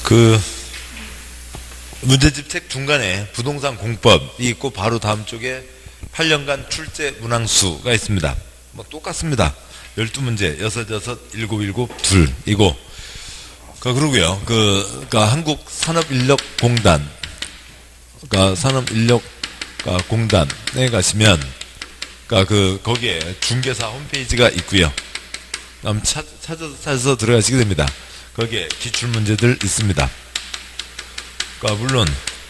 그 문제집 책 중간에 부동산 공법이 있고 바로 다음 쪽에 8년간 출제 문항수가 있습니다. 뭐 똑같습니다. 12문제, 6, 6, 7, 2 이고. 그러고요. 그러니까 한국산업인력공단, 그러니까 산업인력공단에 가시면, 그러니까 거기에 중개사 홈페이지가 있고요. 그럼 찾아서 들어가시게 됩니다. 거기에 기출문제들 있습니다. 그러니까 물론,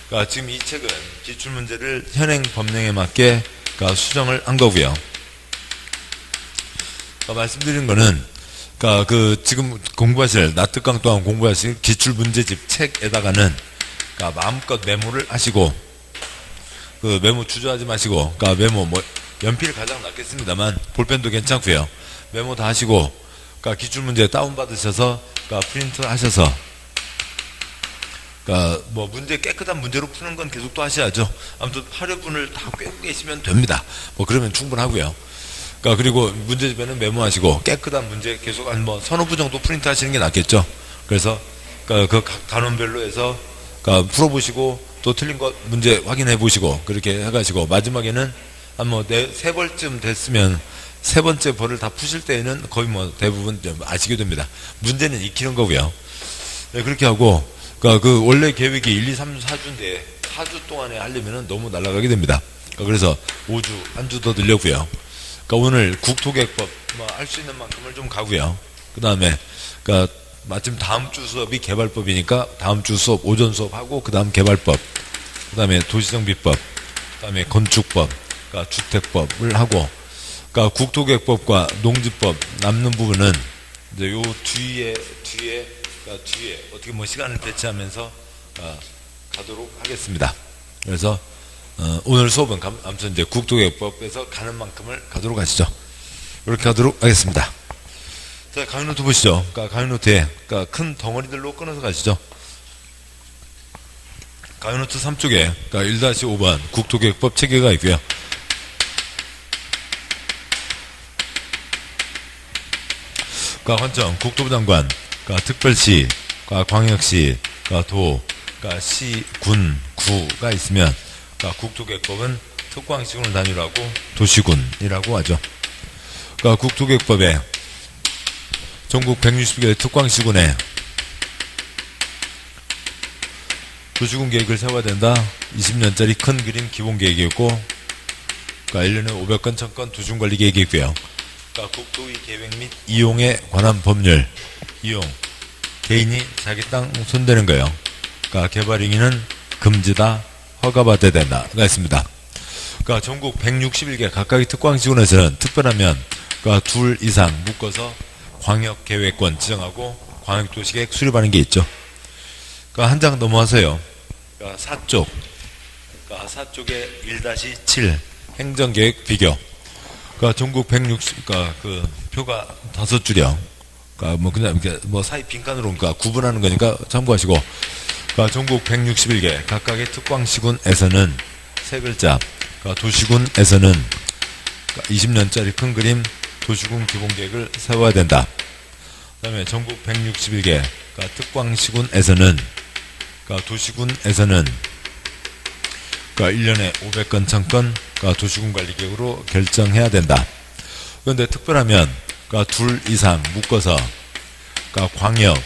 그러니까 지금 이 책은 기출문제를 현행 법령에 맞게 그러니까 수정을 한 거고요. 그러니까 말씀드린 거는, 그러니까 지금 공부하실, 납득강 또한 공부하실 기출문제집 책에다가는, 그러니까 마음껏 메모를 하시고, 메모 주저하지 마시고, 그러니까 메모 연필 가장 낫겠습니다만, 볼펜도 괜찮고요. 메모 다 하시고, 그러니까 기출문제 다운받으셔서, 그러니까 프린트 하셔서, 그러니까 문제 깨끗한 문제로 푸는 건 계속 또 하셔야죠. 아무튼 하려분을 다 꿰고 계시면 됩니다. 그러면 충분하고요. 그러니까 그리고 문제집에는 메모하시고 깨끗한 문제 계속 한 서너 부 정도 프린트 하시는 게 낫겠죠. 그래서 그 단원별로 해서 그러니까 풀어보시고 또 틀린 것 문제 확인해 보시고 그렇게 해가시고 마지막에는 한 세 벌쯤 됐으면 세 번째 벌을 다 푸실 때에는 거의 대부분 좀 아시게 됩니다. 문제는 익히는 거고요. 네, 그렇게 하고 그러니까 원래 계획이 1, 2, 3, 4주인데 4주 동안에 하려면은 너무 날아가게 됩니다. 그래서 5주, 한 주 더 늘렸고요. 그러니까 오늘 국토계획법 할 수 있는 만큼을 좀 가고요. 그 다음에 그러니까 마침 다음 주 수업이 개발법이니까 다음 주 수업 오전 수업하고 그 다음 개발법, 그 다음에 도시정비법, 그 다음에 건축법, 그러니까 주택법을 하고, 그러니까 국토계획법과 농지법 남는 부분은 이제 요 뒤에 어떻게 시간을 배치하면서 가도록 하겠습니다. 그래서 오늘 수업은 아무튼 이제 국토계획법에서 가는 만큼을 가도록 하시죠. 이렇게 하도록 하겠습니다. 자, 강의노트 보시죠. 그러니까 강의노트에 그러니까 큰 덩어리들로 끊어서 가시죠. 강의노트 3쪽에 그러니까 1-5번 국토계획법 체계가 있고요. 그러니까 관청 국토부 장관, 그러니까 특별시, 그러니까 광역시, 그러니까 도, 그러니까 시, 군, 구가 있으면 그러니까 국토계획법은 특광시군을 단위로하고 도시군이라고 하죠. 그러니까 국토계획법에 전국 160개 특광시군에 도시군 계획을 세워야 된다. 20년짜리 큰 그림 기본계획이었고, 그러니까 1년에 500건, 1000건 도시군관리 계획이 있고요. 그러니까 국토의 계획 및 이용에 관한 법률, 이용, 개인이 자기 땅 손대는 거예요. 그러니까 개발 행위는 금지다, 허가받아야 된다가 있습니다. 그러니까 전국 161개 각각의 특광시군에서는 특별하면 그러니까 둘 이상 묶어서 광역계획권 지정하고 광역도시계획 수립하는 게 있죠. 그러니까 한 장 넘어가세요. 그러니까 4쪽, 그러니까 4쪽에 1-7 행정계획 비교. 그러니까 전국 160, 그러니까 표가 5줄이요. 그러니까 그냥 사이 빈칸으로 그러니까 구분하는 거니까 참고하시고. 그러니까 전국 161개 각각의 특광시군에서는 세 글자, 그러니까 도시군에서는 20년짜리 큰 그림 도시군 기본계획을 세워야 된다. 그 다음에 전국 161개 그러니까 특광시군에서는 그러니까 도시군에서는 그러니까 1년에 500건, 1000건 그러니까 도시군관리계획으로 결정해야 된다. 그런데 특별하면 그러니까 둘 이상 묶어서 그러니까 광역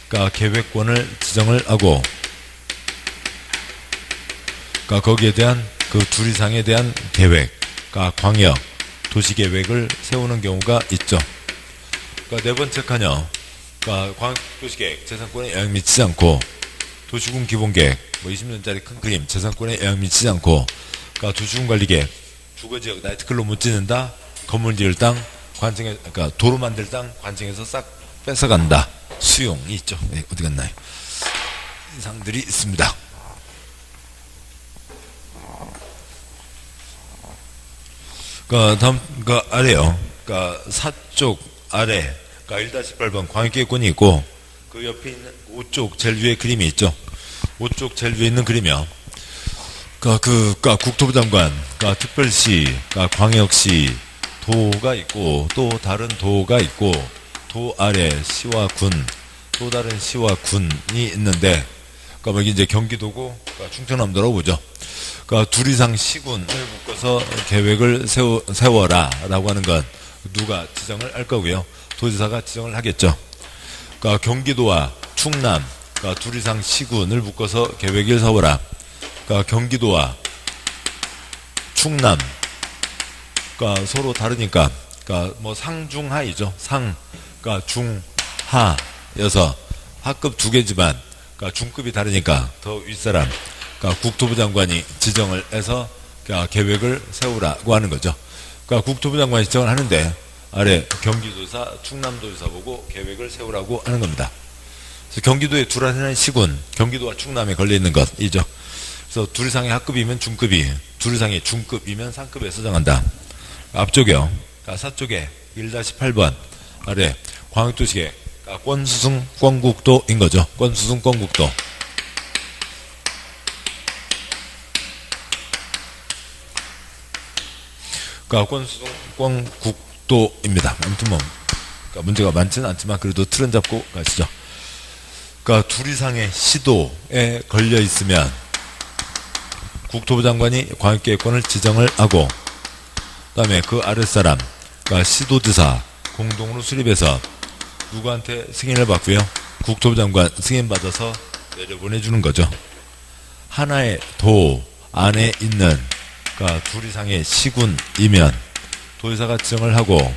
그러니까 계획권을 지정을 하고, 그러니까 거기에 대한 둘 이상에 대한 계획, 그러니까 광역 도시계획을 세우는 경우가 있죠. 그러니까 네 번째 칸요. 그러니까 광역도시계획 재산권에 영향 미치지 않고, 도시군 기본계획 20년짜리 큰 그림 재산권에 영향 미치지 않고, 그러니까 도시군관리계획 주거지역 나이트클럽 못 짓는다, 건물 지을 땅 관청에, 그러니까 도로 만들 땅 관청에서 싹 뺏어간다. 수용이 있죠. 네, 어디 갔나요? 이상들이 있습니다. 그러니까 다음 아래요. 그러니까 4쪽 아래, 그러니까 1-8번 광역계획권이 있고, 그 옆에 있는 5쪽 제일 위에 그림이 있죠. 5쪽 제일 위에 있는 그림이요. 그러니까 국토부 장관, 그러니까 특별시, 그러니까 광역시, 도가 있고 또 다른 도가 있고, 도 아래 시와 군, 또 다른 시와 군이 있는데, 그러니까 뭐 이제 경기도고, 그러니까 충청남도라고 보죠. 그러니까 둘 이상 시군을 묶어서 계획을 세워라라고 하는 건 누가 지정을 할 거고요. 도지사가 지정을 하겠죠. 그러니까 경기도와 충남, 그러니까 둘 이상 시군을 묶어서 계획을 세워라. 그러니까 경기도와 충남, 그러니까 서로 다르니까, 그러니까 뭐 상중하이죠. 그러니까 중하여서 하급 두 개지만, 그러니까 중급이 다르니까 더 윗사람, 그러니까 국토부 장관이 지정을 해서 그러니까 계획을 세우라고 하는 거죠. 그러니까 국토부 장관이 지정을 하는데 아래 경기도사, 충남도지사 보고 계획을 세우라고 하는 겁니다. 그래서 경기도에 둘 이상의 시군, 경기도와 충남에 걸려 있는 것이죠. 그래서 둘 이상의 하급이면 중급이, 둘 이상의 중급이면 상급에서 정한다. 앞쪽이요. 그러니까 사쪽에 1-8번 아래 광역도시계, 그러니까 권수승 권국도인 거죠. 권수승 권국도. 그러니까 권수승 권국도입니다. 아무튼 뭐 그러니까 문제가 많지는 않지만 그래도 틀은 잡고 가시죠. 그러니까 둘 이상의 시도에 걸려 있으면 국토부 장관이 광역계획권을 지정을 하고, 그다음에 그 아랫사람, 그러니까 시도지사 공동으로 수립해서 누구한테 승인을 받고요. 국토부 장관 승인 받아서 내려보내주는 거죠. 하나의 도 안에 있는, 그러니까 둘 이상의 시군이면 도지사가 지정을 하고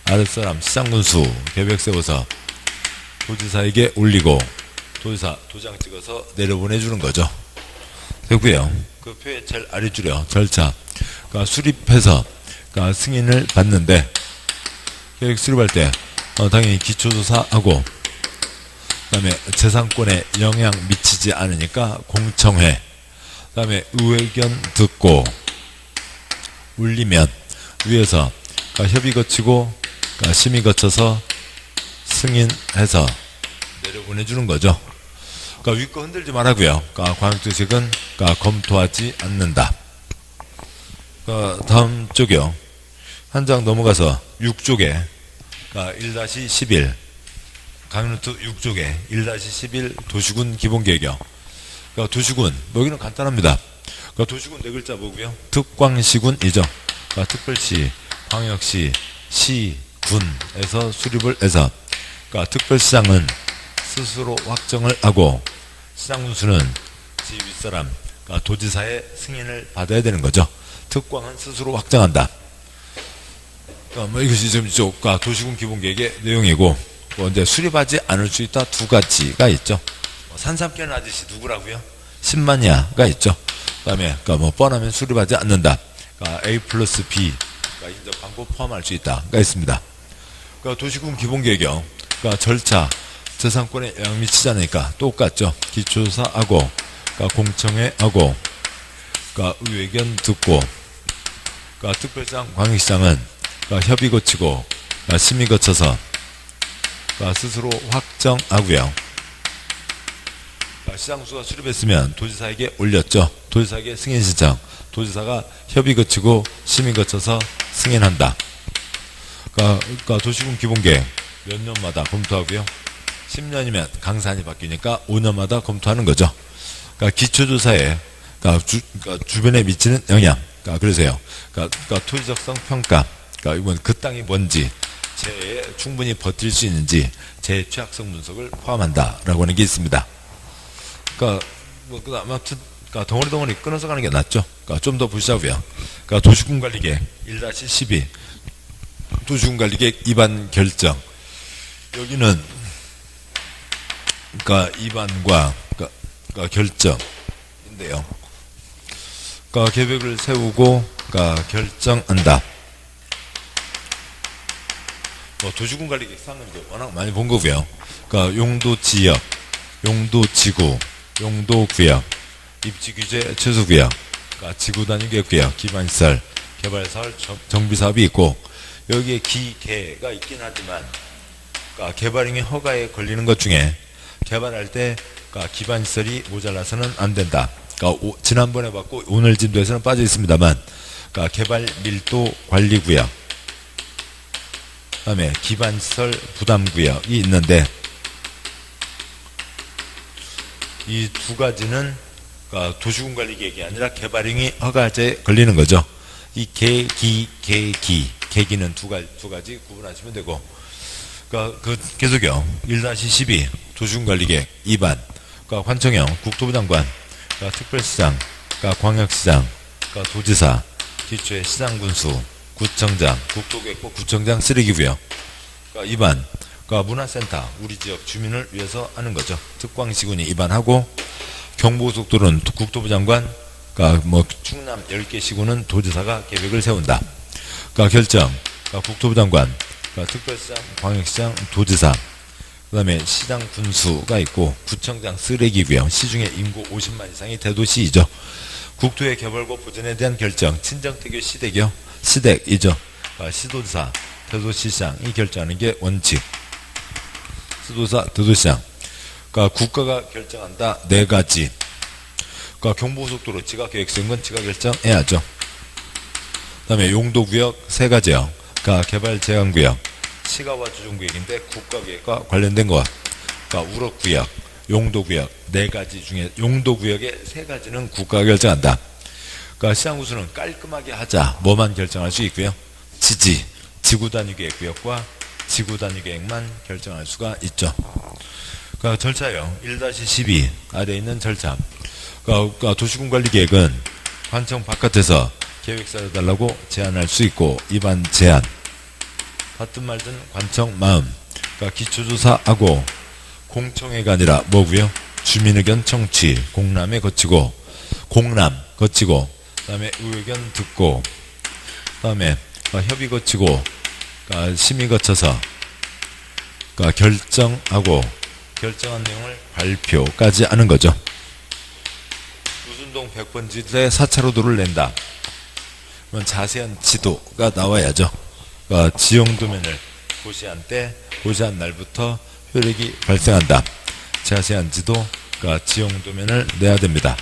아랫사람 시장군수 계획 세워서 도지사에게 올리고 도지사 도장 찍어서 내려보내주는 거죠. 되고요. 그 표의 제일 아래줄이요. 절차. 그러니까 수립해서 그러니까 승인을 받는데 계획 수립할 때 당연히 기초조사하고, 그다음에 재산권에 영향 미치지 않으니까 공청회, 그다음에 의견 듣고 올리면 위에서 그러니까 협의 거치고 그러니까 심의 거쳐서 승인해서 내려보내주는 거죠. 그러니까 위 거 흔들지 말라고요. 그러니까 광역도시계획은 그러니까 검토하지 않는다. 그러니까 다음 쪽이요. 한 장 넘어가서 6쪽에 그러니까 1-11 강릉노트 6쪽에 1-11 도시군 기본계획이요. 그러니까 도시군 뭐 여기는 간단합니다. 그러니까 도시군 네 글자 뭐고요? 특광시군이죠. 그러니까 특별시, 광역시, 시, 군에서 수립을 해서, 그러니까 특별시장은 스스로 확정을 하고 시장군수는 지 윗사람, 그러니까 도지사의 승인을 받아야 되는 거죠. 특광은 스스로 확정한다. 그러니까 뭐 이것이 지금 이쪽 도시군 기본계획의 내용이고, 뭐 이제 수립하지 않을 수 있다 두 가지가 있죠. 산삼 깨는 아저씨 누구라고요? 10만야가 있죠. 그다음에 그러니까 뭐 뻔하면 수립하지 않는다. 그러니까 A+B, 그러니까 인접 광고 포함할 수 있다가 있습니다. 그러니까 도시군 기본계획이요. 그러니까 절차, 재산권에 영향 미치지 않으니까 똑같죠. 기초조사하고, 그러니까 공청회하고, 그러니까 의견 듣고, 그러니까 특별시장, 광역시장은 그러니까 협의 거치고, 그러니까 심의 거쳐서 그러니까 스스로 확정하고요. 그러니까 시장수가 수립했으면 도지사에게 올렸죠. 도지사에게 승인 신청, 도지사가 협의 거치고 심의 거쳐서 승인한다. 그러니까 도시군 기본계획 몇 년마다 검토하고요. 10년이면 강산이 바뀌니까 5년마다 검토하는 거죠. 그러니까 기초조사에 그러니까 주변에 미치는 영향, 그러니까 그래서요. 그러니까 토지적성 평가, 그러니까 이건 그 땅이 뭔지, 재해에 충분히 버틸 수 있는지 재해 취약성 분석을 포함한다라고 하는 게 있습니다. 그러니까 뭐 아무튼 그러니까 덩어리 끊어서 가는 게 낫죠. 그러니까 좀 더 보시자고요. 그러니까 도시군 관리계획 1-12 도시군 관리계획 입안 결정, 여기는 그러니까 입안과 그러니까 결정인데요. 그러니까 계획을 세우고 그러니까 결정한다. 뭐 도시군 관리계획 상은 워낙 많이 본 거고요. 그러니까 용도 지역, 용도 지구, 용도 구역, 입지 규제 최소 구역, 그러니까 지구 단위 계획 구역, 기반시설, 개발사업, 정비사업이 있고, 여기에 기계가 있긴 하지만 그러니까 개발행위 허가에 걸리는 것 중에 개발할 때 그러니까 기반시설이 모자라서는 안 된다. 그러니까 지난번에 봤고 오늘 진도에서는 빠져 있습니다만, 그러니까 개발 밀도 관리 구역, 그다음에 기반시설 부담 구역이 있는데, 이 두 가지는 그러니까 도시군관리계획이 아니라 개발행위 허가제에 걸리는 거죠. 이 계기는 두 가지 구분하시면 되고, 그러니까 계속요. 1-12 도시군관리계획 2반, 그러니까 관청형 국토부 장관, 그러니까 특별시장, 그러니까 광역시장, 그러니까 도지사, 기초의 시장군수, 구청장, 국토계획부 구청장 쓰레기고요. 그러니까 2반, 그러니까 문화센터, 우리 지역 주민을 위해서 하는 거죠. 특광시군이 2반하고, 경부고속도로는 국토부 장관, 그러니까 뭐 충남 10개 시군은 도지사가 계획을 세운다. 그러니까 결정, 그러니까 국토부 장관, 그러니까 특별시장, 광역시장, 도지사, 그 다음에 시장 군수가 있고, 구청장 쓰레기고요. 시중에 인구 50만 이상이 대도시이죠. 국토의 개발과 보전에 대한 결정, 친정태교 시댁이죠. 그러니까 시도지사, 대도시장이 결정하는 게 원칙. 시도지사, 대도시장. 그러니까 국가가 결정한다 4가지. 그러니까 경부고속도로 지가계획서인 지가 결정해야죠. 그 다음에 용도구역 3가지요. 그러니까 개발제한구역, 시가와 주종구역인데 국가계획과 관련된 것. 그러니까 우럭구역, 용도구역 4가지 중에 용도구역의 3가지는 국가가 결정한다. 그러니까 시장구수는 깔끔하게 하자 뭐만 결정할 수 있고요. 지구단위계획구역과 지구단위계획만 결정할 수가 있죠. 그러니까 절차요. 1-12 아래에 있는 절차. 그러니까 도시군관리계획은 관청 바깥에서 계획서를 달라고 제안할 수 있고, 입안 제안. 받든 말든 관청 마음. 그러니까 기초조사하고 공청회가 아니라 뭐고요? 주민의견 청취, 공람에 거치고, 그다음에 의견 듣고, 그다음에 협의 거치고, 그러니까 심의 거쳐서, 그러니까 결정하고, 결정한 내용을 발표까지 하는 거죠. 우순동 100번지대 4차로도를 낸다. 그러면 자세한 지도가 나와야죠. 그러니까 지형도면을 고시한 날부터 효력이 발생한다. 자세한 지도, 그러니까 지형도면을 내야 됩니다.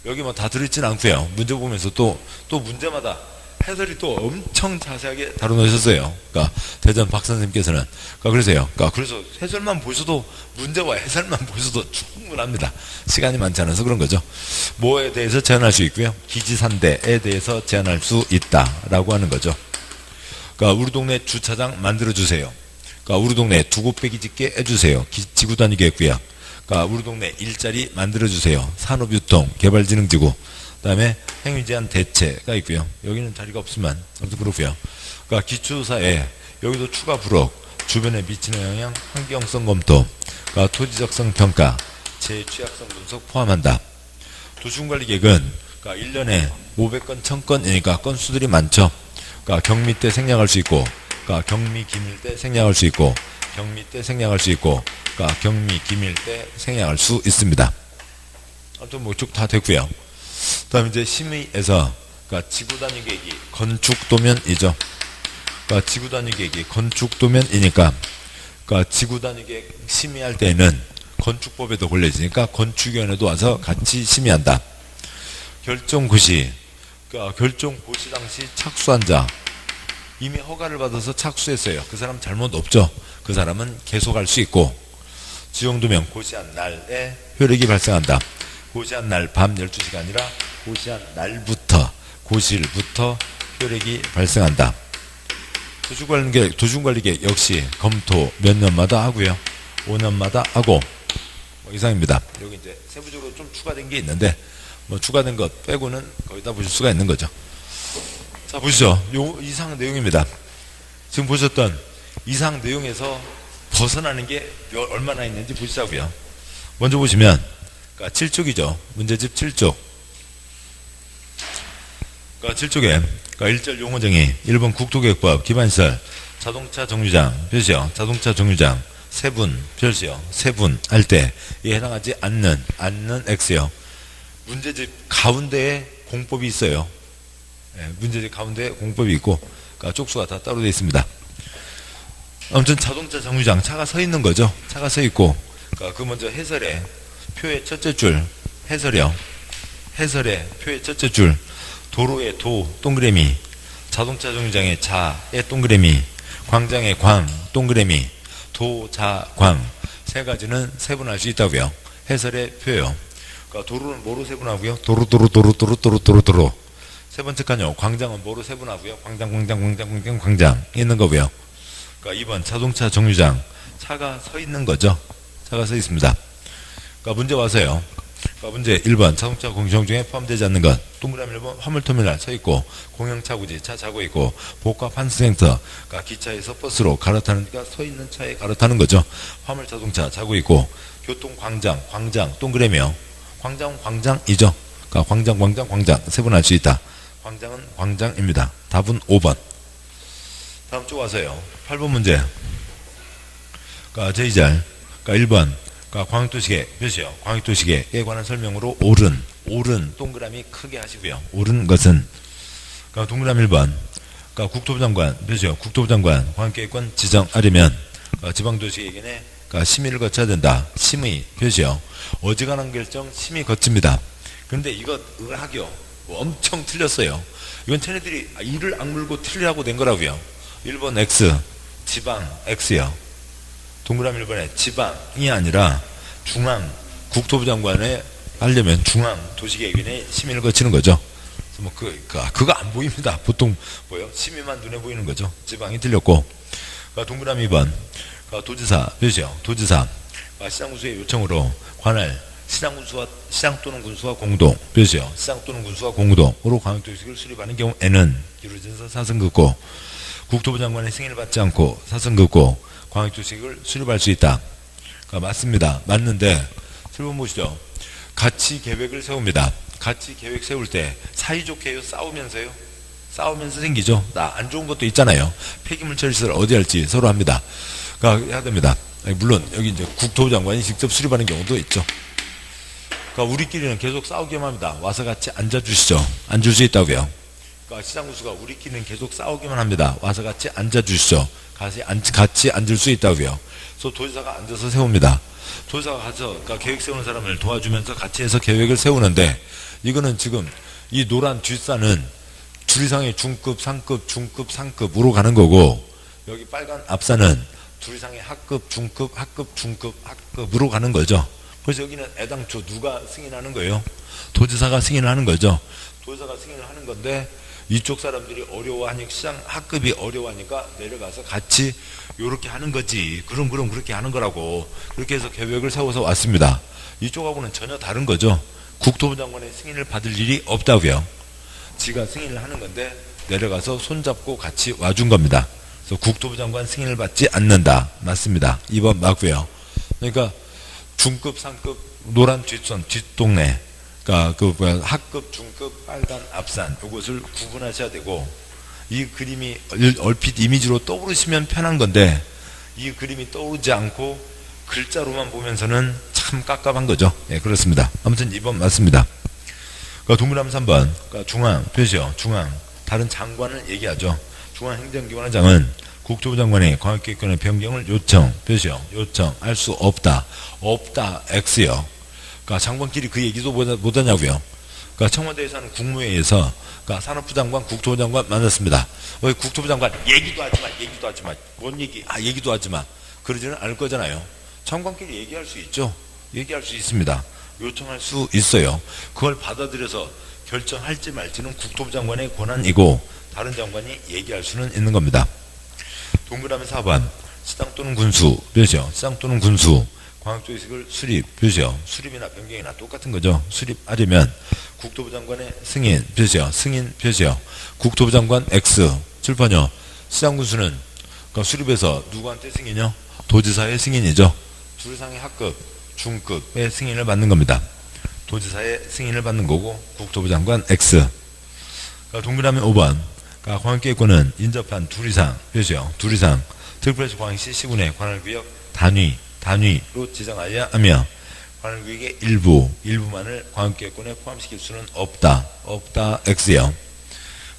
여기 뭐 다 들어있진 않고요. 문제 보면서 또 문제마다 해설이 또 엄청 자세하게 다뤄놓으셨어요. 그러니까 대전 박 선생님께서는. 그러니까 그래서 해설만 보셔도, 문제와 해설만 보셔도 충분합니다. 시간이 많지 않아서 그런 거죠. 뭐에 대해서 제한할 수 있고요. 기지산대에 대해서 제한할 수 있다라고 하는 거죠. 그러니까 우리 동네 주차장 만들어주세요. 그러니까 우리 동네 두고빼기 짓게 해주세요. 지구단위계획구역. 그러니까 우리 동네 일자리 만들어주세요. 산업유통, 개발진흥지구. 그 다음에 행위제한 대체가 있고요. 여기는 자리가 없으면 아무튼 그렇고요. 그러니까 기초조사에 여기도 추가 부록, 주변에 미치는 영향, 환경성 검토, 그러니까 토지적성 평가, 재취약성 분석 포함한다. 도시군관리계획은 그러니까 1년에 500건, 1000건이니까 건수들이 많죠. 그러니까 경미 때 생략할 수 있고, 그러니까 경미 기밀 때 생략할 수 있고, 경미 때 생략할 수 있고, 그러니까 경미 기밀 때 생략할 수 있습니다. 아무튼 뭐 쭉 다 됐고요. 그 다음에 이제 심의에서, 그러니까 지구단위계획이 건축도면이죠. 그러니까 지구단위계획이 건축도면이니까, 그러니까 지구단위계획 심의할 때는 건축법에도 걸려지니까 건축위원회도 와서 같이 심의한다. 결정고시, 그러니까 결정고시 당시 착수한 자, 이미 허가를 받아서 착수했어요. 그 사람 잘못 없죠. 그 사람은 계속할 수 있고, 지형도면 고시한 날에 효력이 발생한다. 고시한 날 밤 12시가 아니라 고시한 날부터, 고시일부터 효력이 발생한다. 도시군관리계획 역시 검토 몇 년마다 하고요. 5년마다 하고, 뭐 이상입니다. 여기 이제 세부적으로 좀 추가된 게 있는데, 뭐 추가된 것 빼고는 거의 다 보실 수가 있는 거죠. 자, 보시죠. 이상 내용입니다. 지금 보셨던 이상 내용에서 벗어나는 게 얼마나 있는지 보시자고요. 먼저 보시면, 그러니까 7쪽이죠. 문제집 7쪽. 그러니까 7쪽에, 그러니까 1절 용어정의, 1번 국토계획법, 기반시설, 자동차 정류장, 표시요. 자동차 정류장, 세분, 표시요. 세분 할 때, 이에 해당하지 않는 X요. 문제집 가운데에 공법이 있어요. 문제집 가운데에 공법이 있고, 그러니까 쪽수가 다 따로 되어 있습니다. 아무튼 자동차 정류장, 차가 서 있는 거죠. 차가 서 있고, 그러니까 그 먼저 해설에, 표의 첫째 줄, 해설이요. 해설의 표의 첫째 줄, 도로의 도, 동그라미, 자동차 정류장의 자의 동그라미, 광장의 광, 동그라미, 도, 자, 광, 세 가지는 세분할 수 있다고요. 해설의 표요. 그러니까 도로는 뭐로 세분하고요? 도로. 세 번째 칸요. 광장은 뭐로 세분하고요? 광장 있는 거고요. 그러니까 2번 자동차 정류장. 차가 서 있는 거죠. 차가 서 있습니다. 그러니까 문제 와서요. 그러니까 문제 1번 자동차 공시용 중에 포함되지 않는 것. 동그라미 1번 화물터미널 서 있고 공영차구지 차 자고 있고 복합 환승센터. 그러니까 기차에서 버스로 갈아타니까 서 있는 차에 갈아타는 거죠. 화물 자동차 자고 있고 교통광장 광장 동그라미요. 광장이죠. 그러니까 광장 세분할 수 있다. 광장은 광장입니다. 답은 5번. 다음 쪽 와서요. 8번 문제. 그러니까 제2절. 그러니까 1번. 그러니까 광역도시계 몇이요? 광역도시계에 관한 설명으로 옳은 동그라미 크게 하시고요. 옳은 것은 그러니까 동그라미 1번. 그러니까 국토부 장관 몇이요? 국토부 장관 광역계획권 지정하려면 그러니까 지방도시계획에 그러니까 심의를 거쳐야 된다. 심의 몇이요? 어지간한 결정 심의 거칩니다. 근데 이거 의학이요. 엄청 틀렸어요. 이건 쟤네들이 이를 악물고 틀리라고 된 거라고요. 1번 X 지방 X요. 동그라미 1번에 지방이 아니라 중앙 국토부 장관에 하려면 중앙 도시계획위원회 심의를 거치는 거죠. 그래서 뭐 그거 안 보입니다. 보통 뭐요? 심의만 눈에 보이는 거죠. 지방이 틀렸고. 그러니까 동그라미 2번. 그러니까 도지사 몇이요? 도지사 시장군수의 요청으로 관할 시장 또는 군수와 공동 몇이요? 시장 또는 군수와 공동으로 광역도시계획을 수립하는 경우에는 이루어져서 사선긋고 국토부 장관의 승인을 받지 않고 사선긋고 광역도시계획을 수립할 수 있다. 그러니까 맞습니다. 맞는데 7번 보시죠. 같이 계획을 세웁니다. 같이 계획 세울 때 사이좋게 해요? 싸우면서요? 싸우면서 생기죠. 나 안 좋은 것도 있잖아요. 폐기물 처리를 어디 할지 서로 합니다. 그러니까 해야 됩니다. 물론 여기 이제 국토부 장관이 직접 수립하는 경우도 있죠. 그러니까 우리끼리는 계속 싸우기만 합니다. 와서 같이 앉아주시죠. 앉을 수 있다고요. 그러니까 시장군수가 우리끼리는 계속 싸우기만 합니다. 와서 같이 앉아주시죠. 같이 앉을 수 있다고요. 그래서 도지사가 앉아서 세웁니다. 도지사가 가서 그러니까 계획 세우는 사람을 도와주면서 같이 해서 계획을 세우는데 이거는 지금 이 노란 뒷산은 둘이상의 중급, 상급, 중급, 상급으로 가는 거고 여기 빨간 앞산은 둘이상의 하급, 중급, 하급, 중급, 하급으로 가는 거죠. 그래서 여기는 애당초 누가 승인하는 거예요? 도지사가 승인을 하는 거죠. 도지사가 승인을 하는 건데 이쪽 사람들이 어려워하니까 시장 학급이 어려워하니까 내려가서 같이 요렇게 하는 거지. 그럼 그렇게 하는 거라고. 그렇게 해서 계획을 세워서 왔습니다. 이쪽하고는 전혀 다른 거죠. 국토부 장관의 승인을 받을 일이 없다고요. 지가 승인을 하는 건데 내려가서 손잡고 같이 와준 겁니다. 그래서 국토부 장관 승인을 받지 않는다. 맞습니다. 2번 맞고요. 그러니까 중급, 상급, 노란 뒷선, 뒷동네 그러니까 하급, 중급, 빨간 앞산 이것을 구분하셔야 되고 이 그림이 얼핏 이미지로 떠오르시면 편한 건데 이 그림이 떠오르지 않고 글자로만 보면서는 참 깝깝한 거죠. 예, 그렇습니다. 아무튼 2번 맞습니다. 그러니까 동그라미 3번 그러니까 중앙 표시요. 중앙 다른 장관을 얘기하죠. 중앙행정기관장은 국토부 장관의 광역계획권의 변경을 요청 표시요. 요청할 수 없다. X요. 그러니까 장관끼리 그 얘기도 못하냐고요. 그러니까 청와대에서 하는 국무회의에서 그러니까 산업부 장관, 국토부 장관 만났습니다. 왜 국토부 장관 얘기도 하지 마. 뭔 얘기? 얘기도 하지 마. 그러지는 않을 거잖아요. 장관끼리 얘기할 수 있죠. 얘기할 수 있습니다. 요청할 수 있어요. 그걸 받아들여서 결정할지 말지는 국토부 장관의 권한이고 다른 장관이 얘기할 수는 있는 겁니다. 동그라미 4번 시장 또는 군수 몇이요? 시장 또는 군수 광역도시계획을 수립 몇이요? 수립이나 변경이나 똑같은 거죠. 수립하려면 국토부 장관의 승인 몇이요? 승인 몇이요? 국토부 장관 X 7번요. 시장 군수는 그러니까 수립해서 누구한테 승인이요? 도지사의 승인이죠. 둘이상의 하급, 중급의 승인을 받는 겁니다. 도지사의 승인을 받는 거고 국토부 장관 X. 그러니까 동그라미 5번. 그러니까 광역계획권은 인접한 둘이상 몇이요? 둘이상 특별시 광역시 시군의 관할구역 단위로 지정하여야 하며 관할구역의 일부만을 광역계획권에 포함시킬 수는 없다 X요.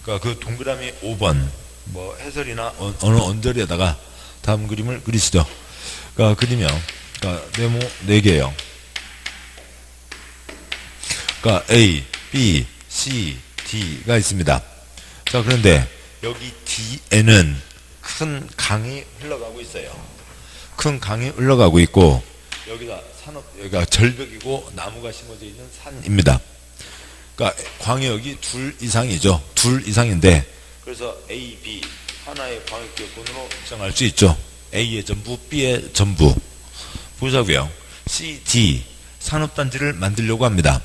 그러니까 그 동그라미 5번 뭐 해설이나 어느 언저리에다가 다음 그림을 그리시죠. 그러니까 그리며 그러니까 네모 4개예요. 그러니까 A, B, C, D가 있습니다. 자, 그런데 여기 D에는 큰 강이 흘러가고 있어요. 큰 강이 흘러가고 있고 여기가 여기가 절벽이고 나무가 심어져 있는 산입니다. 그러니까 광역이 둘 이상이죠. 둘 이상인데, 그래서 A, B 하나의 광역기업권으로 정할 수 있죠. A의 전부, B의 전부. 보자고요. C, D 산업단지를 만들려고 합니다.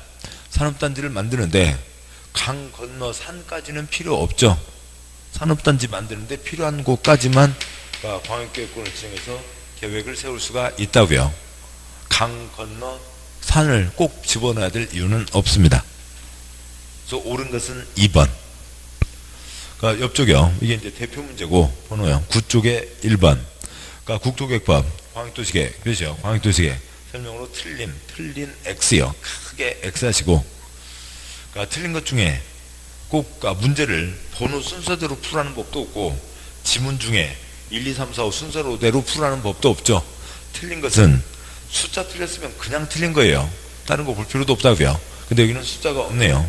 산업단지를 만드는데 강 건너 산까지는 필요 없죠. 산업단지 만드는데 필요한 곳까지만 광역계획권을 지정해서 계획을 세울 수가 있다고요. 강 건너 산을 꼭 집어넣어야 될 이유는 없습니다. 그래서 옳은 것은 2번. 그러니까 옆쪽이요. 이게 이제 대표 문제고 번호요. 9쪽에 1번. 그러니까 국토계획법, 광역도시계획, 그렇죠? 광역도시계획 설명으로 틀린 X요. 크게 X 하시고, 그러니까 틀린 것 중에 꼭 문제를 번호 순서대로 풀라는 법도 없고, 지문 중에 1, 2, 3, 4, 5 순서대로 풀라는 법도 없죠. 틀린 것은 숫자 틀렸으면 그냥 틀린 거예요. 다른 거 볼 필요도 없다고요. 근데 여기는 숫자가 없네요.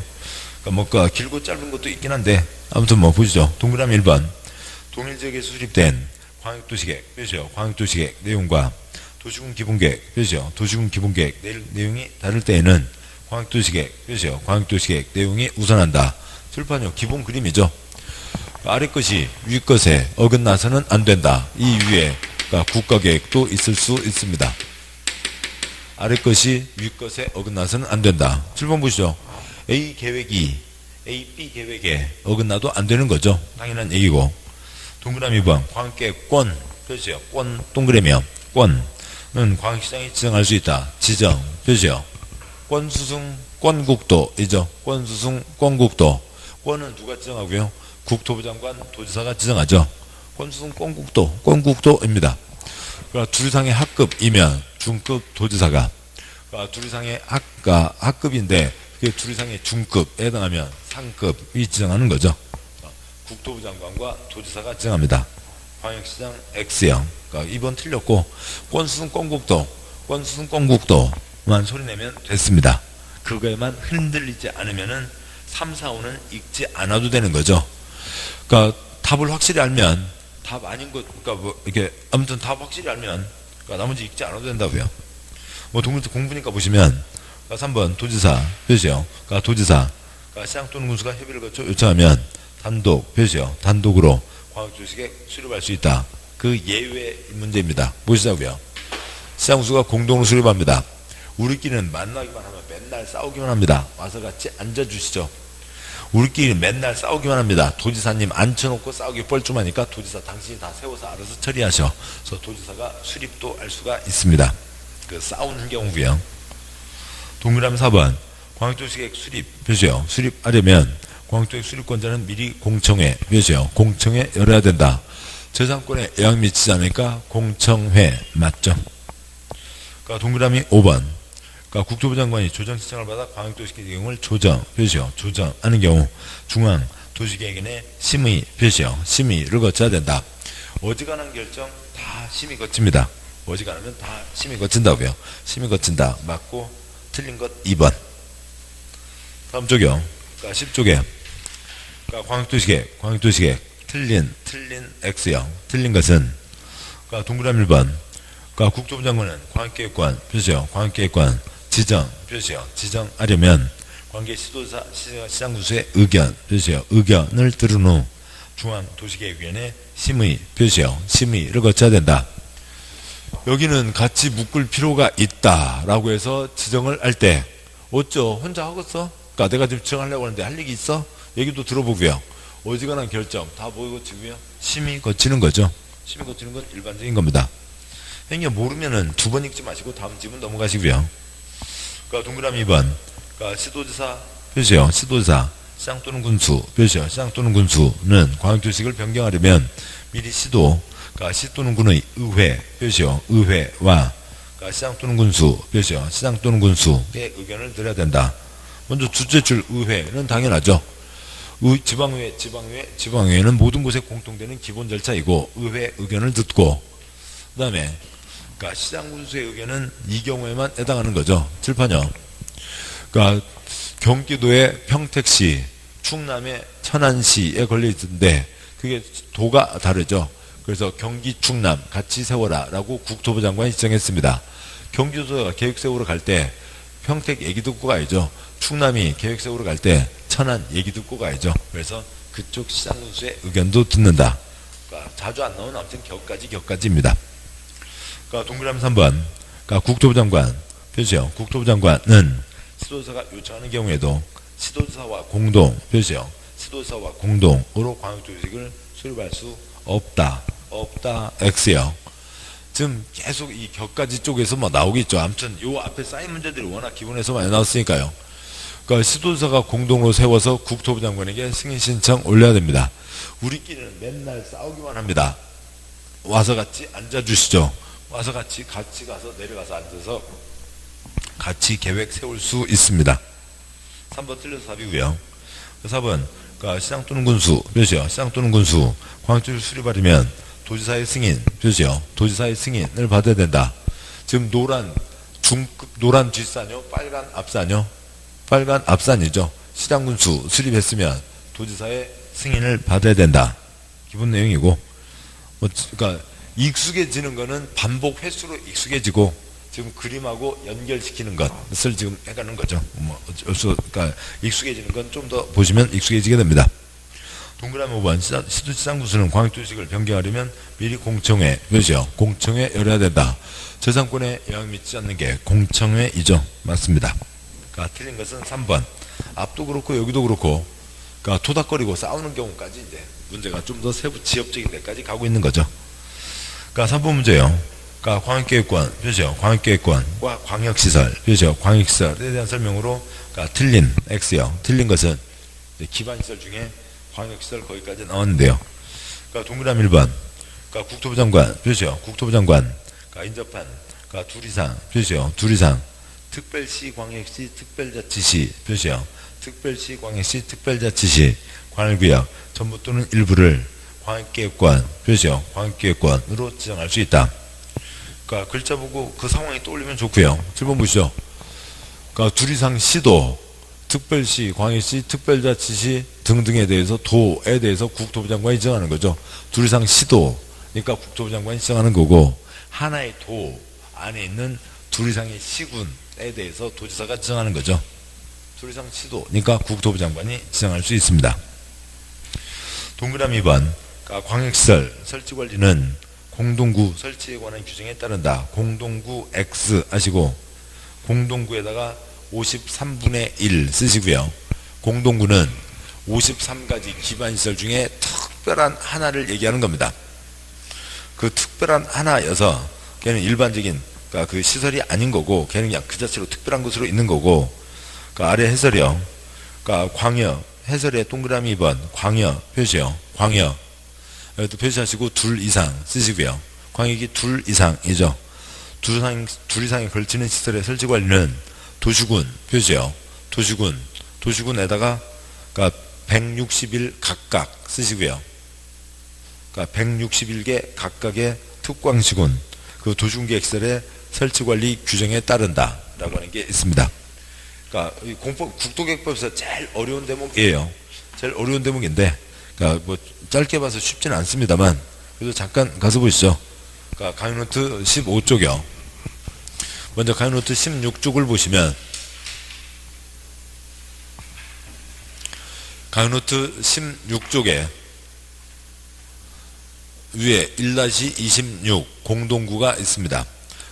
그러니까 길고 짧은 것도 있긴 한데, 아무튼 보시죠. 동그라미 1번. 동일지역에 수립된 광역도시계획, 그렇죠? 광역도시계획 내용과 도시군 기본계획, 그렇죠? 도시군 기본계획 내용이 다를 때에는 광역도시계획, 그렇죠? 광역도시계획 내용이 우선한다. 칠판요. 기본 그림이죠. 아래 것이 위 것에 어긋나서는 안 된다. 이 위에 국가계획도 있을 수 있습니다. 아래 것이 위 것에 어긋나서는 안 된다. 7번 보시죠. A 계획이 A, B 계획에 어긋나도 안 되는 거죠. 당연한 얘기고. 동그라미 2번. 광역계획권, 그렇죠? 권, 동그라미요. 권은 광역시장이 지정할 수 있다. 지정, 그렇죠? 권수승, 권국도이죠. 권수승, 권국도. 권은 누가 지정하고요? 국토부 장관, 도지사가 지정하죠. 권수승, 권국도입니다. 그러니까 둘 이상의 학급이면 중급 도지사가, 그러니까 둘 이상의 학급인데 그게 둘 이상의 중급에 해당하면 상급이 지정하는 거죠. 국토부 장관과 도지사가 지정합니다. 광역시장 X형. 그러니까 2번 틀렸고, 권수승, 권국도만 소리내면 됐습니다. 그거에만 흔들리지 않으면은 3, 4, 5는 읽지 않아도 되는 거죠. 그러니까 답을 확실히 알면, 답 아닌 것, 그러니까 이렇게 아무튼 답 확실히 알면, 그러니까 나머지 읽지 않아도 된다고요. 동물도 공부니까 보시면, 3번 도지사, 표시요. 그러니까 도지사, 그러니까 시장 또는 군수가 협의를 거쳐 요청하면 단독, 표시요. 단독으로 광역도시계획 수립할 수 있다. 그 예외 문제입니다. 보시자고요. 시장 군수가 공동으로 수립합니다. 우리끼리는 만나기만 하면 맨날 싸우기만 합니다. 와서 같이 앉아주시죠. 우리끼리 맨날 싸우기만 합니다. 도지사님 앉혀놓고 싸우기 뻘쭘하니까 도지사 당신이 다 세워서 알아서 처리하셔. 그래서 도지사가 수립도 할 수가 있습니다. 그 싸우는 경우고요. 동그라미 4번. 광역도시계획 수립, 표시요. 수립하려면 광역도시계획 수립권자는 미리 공청회, 표시요. 공청회 열어야 된다. 저작권에 영향 미치지 않으니까 공청회 맞죠? 그러니까 동그라미 5번. 그러니까 국토부 장관이 조정 신청을 받아 광역도시계획을 조정, 표시요. 조정하는 경우 중앙 도시계획원의 심의, 표시요. 심의를 거쳐야 된다. 어지간한 결정 다 심의 거칩니다. 어지간하면 다 심의 거친다고요. 심의 거친다. 맞고 틀린 것 2번. 다음 쪽이요. 그러니까 10쪽에 그러니까 광역도시계획 틀린 X형. 틀린 것은 그러니까 동그라미 1번. 그러니까 국토부 장관은 광역계획관, 표시요. 광역계획관 지정, 표시요. 지정하려면 관계 시도사, 시장군수의 의견, 표시요. 의견을 들은 후 중앙도시계획위원회 심의, 표시요. 심의를 거쳐야 된다. 여기는 같이 묶을 필요가 있다라고 해서 지정을 할 때 어쩌 혼자 하겠어? 그러니까 내가 지금 지정하려고 하는데 할 얘기 있어? 얘기도 들어보고요. 어지간한 결정 다 보이고 지고요. 심의 거치는 거죠. 심의 거치는 건 일반적인 겁니다. 행여 모르면은 2번 읽지 마시고 다음 지문 넘어가시고요. 그러니까 동그라미 2번. 그러니까 시도지사, 표시요. 시도지사, 시장 또는 군수, 표시요. 시장 또는 군수는 광역도시계획을 변경하려면 미리 시도, 그러니까 시 또는 군의 의회, 표시요. 의회와 그러니까 시장 또는 군수, 표시요. 시장 또는 군수의 의견을 들어야 된다. 먼저 둘째 줄 의회는 당연하죠. 지방의회는 모든 곳에 공통되는 기본 절차이고 의회 의견을 듣고 그 다음에 그러니까 시장 군수의 의견은 이 경우에만 해당하는 거죠. 칠판요. 그러니까 경기도의 평택시, 충남의 천안시에 걸려 있는데 그게 도가 다르죠. 그래서 경기 충남 같이 세워라 라고 국토부 장관이 지정했습니다. 경기도가 계획 세우러 갈 때 평택 얘기 듣고 가야죠. 충남이 계획 세우러 갈 때 천안 얘기 듣고 가야죠. 그래서 그쪽 시장군수의 의견도 듣는다. 그러니까 자주 안 나오는 아무튼 격까지입니다. 그러니까 동그라미 3번. 그러니까 국토부 장관, 표시요. 국토부 장관은 시도지사가 요청하는 경우에도 시도지사와 공동, 표시요. 시도지사와 공동으로 광역도시계획을 수립할 수 없다. X요. 지금 계속 이 격까지 쪽에서 뭐 나오겠죠. 아무튼 요 앞에 쌓인 문제들이 워낙 기본에서 많이 나왔으니까요. 그러니까 시도지사가 공동으로 세워서 국토부 장관에게 승인 신청 올려야 됩니다. 우리끼리는 맨날 싸우기만 합니다. 와서 같이 앉아주시죠. 와서 같이 가서 내려가서 앉아서 같이 계획 세울 수 있습니다. 3번 틀려서 답이고요. 4번 그러니까 시장 또는 군수, 표시요. 시장 또는 군수 광역도시 수립하려면 도지사의 승인, 표시요. 도지사의 승인을 받아야 된다. 지금 노란 뒷산이요, 빨간 앞산이요. 빨간 앞산이죠. 시장 군수 수립했으면 도지사의 승인을 받아야 된다. 기본 내용이고, 그러니까 익숙해지는 거는 반복 횟수로 익숙해지고 지금 그림하고 연결시키는 것을 지금 해가는 거죠. 그러니까 익숙해지는 건 좀 더 보시면 익숙해지게 됩니다. 동그라미 5번 시도지상군수는 광역도시계획을 변경하려면 미리 공청회, 몇이요? 공청회 열어야 된다. 저상권에 영향 미치지 않는 게 공청회이죠. 맞습니다. 그러니까 틀린 것은 3번. 앞도 그렇고 여기도 그렇고 그러니까 토닥거리고 싸우는 경우까지 이제 문제가 좀 더 세부 지역적인 데까지 가고 있는 거죠. 그러니까 3번 문제요. 그러니까 광역계획권, 표시요. 광역계획권과 광역시설, 표시요. 광역시설에 대한 설명으로 그러니까 틀린 X요. 틀린 것은 기반시설 중에 광역시설 거기까지 나왔는데요. 그러니까 동그라미 1번. 그러니까 국토부 장관, 표시요. 국토부 장관. 그러니까 인접한, 그러니까 둘 이상, 표시요. 둘 이상. 특별시, 광역시, 특별자치시, 표시요. 특별시, 광역시, 특별자치시, 관할구역, 전부 또는 일부를 광역계획권, 표시요. 광역계획권으로 지정할 수 있다. 그러니까 글자 보고 그 상황이 떠올리면 좋고요. 7번 보시죠. 그러니까 둘 이상 시도, 특별시, 광역시, 특별자치시 등등에 대해서 도에 대해서 국토부 장관이 지정하는 거죠. 둘 이상 시도, 그러니까 국토부 장관이 지정하는 거고 하나의 도 안에 있는 둘 이상의 시군에 대해서 도지사가 지정하는 거죠. 둘 이상 시도, 그러니까 국토부 장관이 지정할 수 있습니다. 동그라미 2번. 그러니까 광역시설 설치관리는 공동구 설치에 관한 규정에 따른다. 공동구 X 하시고 공동구에다가 53분의 1 쓰시고요. 공동구는 53가지 기반시설 중에 특별한 하나를 얘기하는 겁니다. 그 특별한 하나여서 걔는 일반적인 그러니까 그 시설이 아닌 거고 걔는 그냥 그 자체로 특별한 것으로 있는 거고 그 아래 해설이요. 그러니까 광역 해설의 동그라미 2번 광역 표시요. 광역 여기도 표시하시고 둘 이상 쓰시고요. 광역이 둘 이상이죠. 둘 이상에 걸치는 시설의 설치관리는 도시군 표시요. 도시군에다가 그러니까 160일 각각 쓰시고요. 그러니까 161개 각각의 특광시군 그 도시군계획시설의 설치관리 규정에 따른다 라고 하는 게 있습니다. 그러니까 국토계획법에서 제일 어려운 대목이에요. 제일 어려운 대목인데 그러니까 뭐 짧게 봐서 쉽지는 않습니다만 그래도 잠깐 가서 보시죠. 그러니까 강의노트 15쪽이요. 먼저 강의노트 16쪽을 보시면 강의노트 16쪽에 위에 1-26 공동구가 있습니다.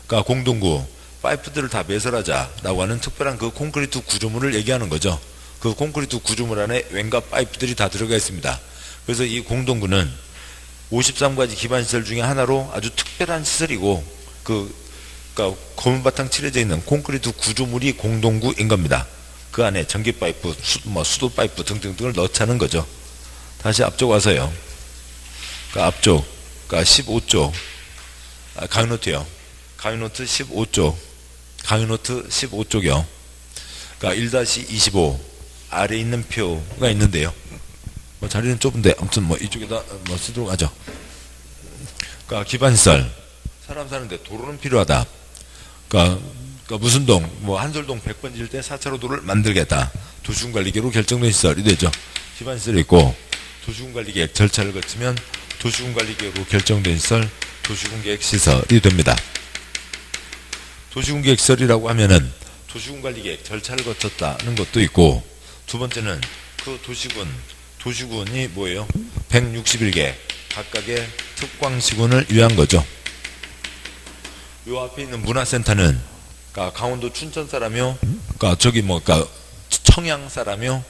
그러니까 공동구 파이프들을 다 매설하자라고 하는 특별한 그 콘크리트 구조물을 얘기하는 거죠. 그 콘크리트 구조물 안에 웬가 파이프들이 다 들어가 있습니다. 그래서 이 공동구는 53가지 기반시설 중에 하나로 아주 특별한 시설이고 그러니까 검은 바탕 칠해져 있는 콘크리트 구조물이 공동구인 겁니다. 그 안에 전기 파이프, 수도 파이프 등등등을 넣자는 거죠. 다시 앞쪽 와서요. 그러니까 앞쪽, 그러니까 15쪽, 강의노트요. 강의노트 15쪽, 강의노트 15쪽이요. 그러니까 1-25 아래에 있는 표가 있는데요. 뭐 자리는 좁은데 아무튼 뭐 이쪽에다 뭐 쓰도록 하죠. 그러니까 기반시설 사람 사는데 도로는 필요하다. 그러니까 무슨 동, 뭐 한솔동 100번지일 때 4차로 도를 만들겠다. 도시군관리계로 결정된 시설이 되죠. 기반시설이 있고 도시군관리계획 절차를 거치면 도시군관리계획으로 결정된 시설 도시군계획시설이 됩니다. 도시군계획설이라고 하면은 도시군관리계획 절차를 거쳤다는 것도 있고, 두 번째는 그 도시군이 뭐예요? 161개 각각의 특광시군을 위한 거죠. 요 앞에 있는 문화센터는 강원도 춘천 사람이요, 청양 사람이요,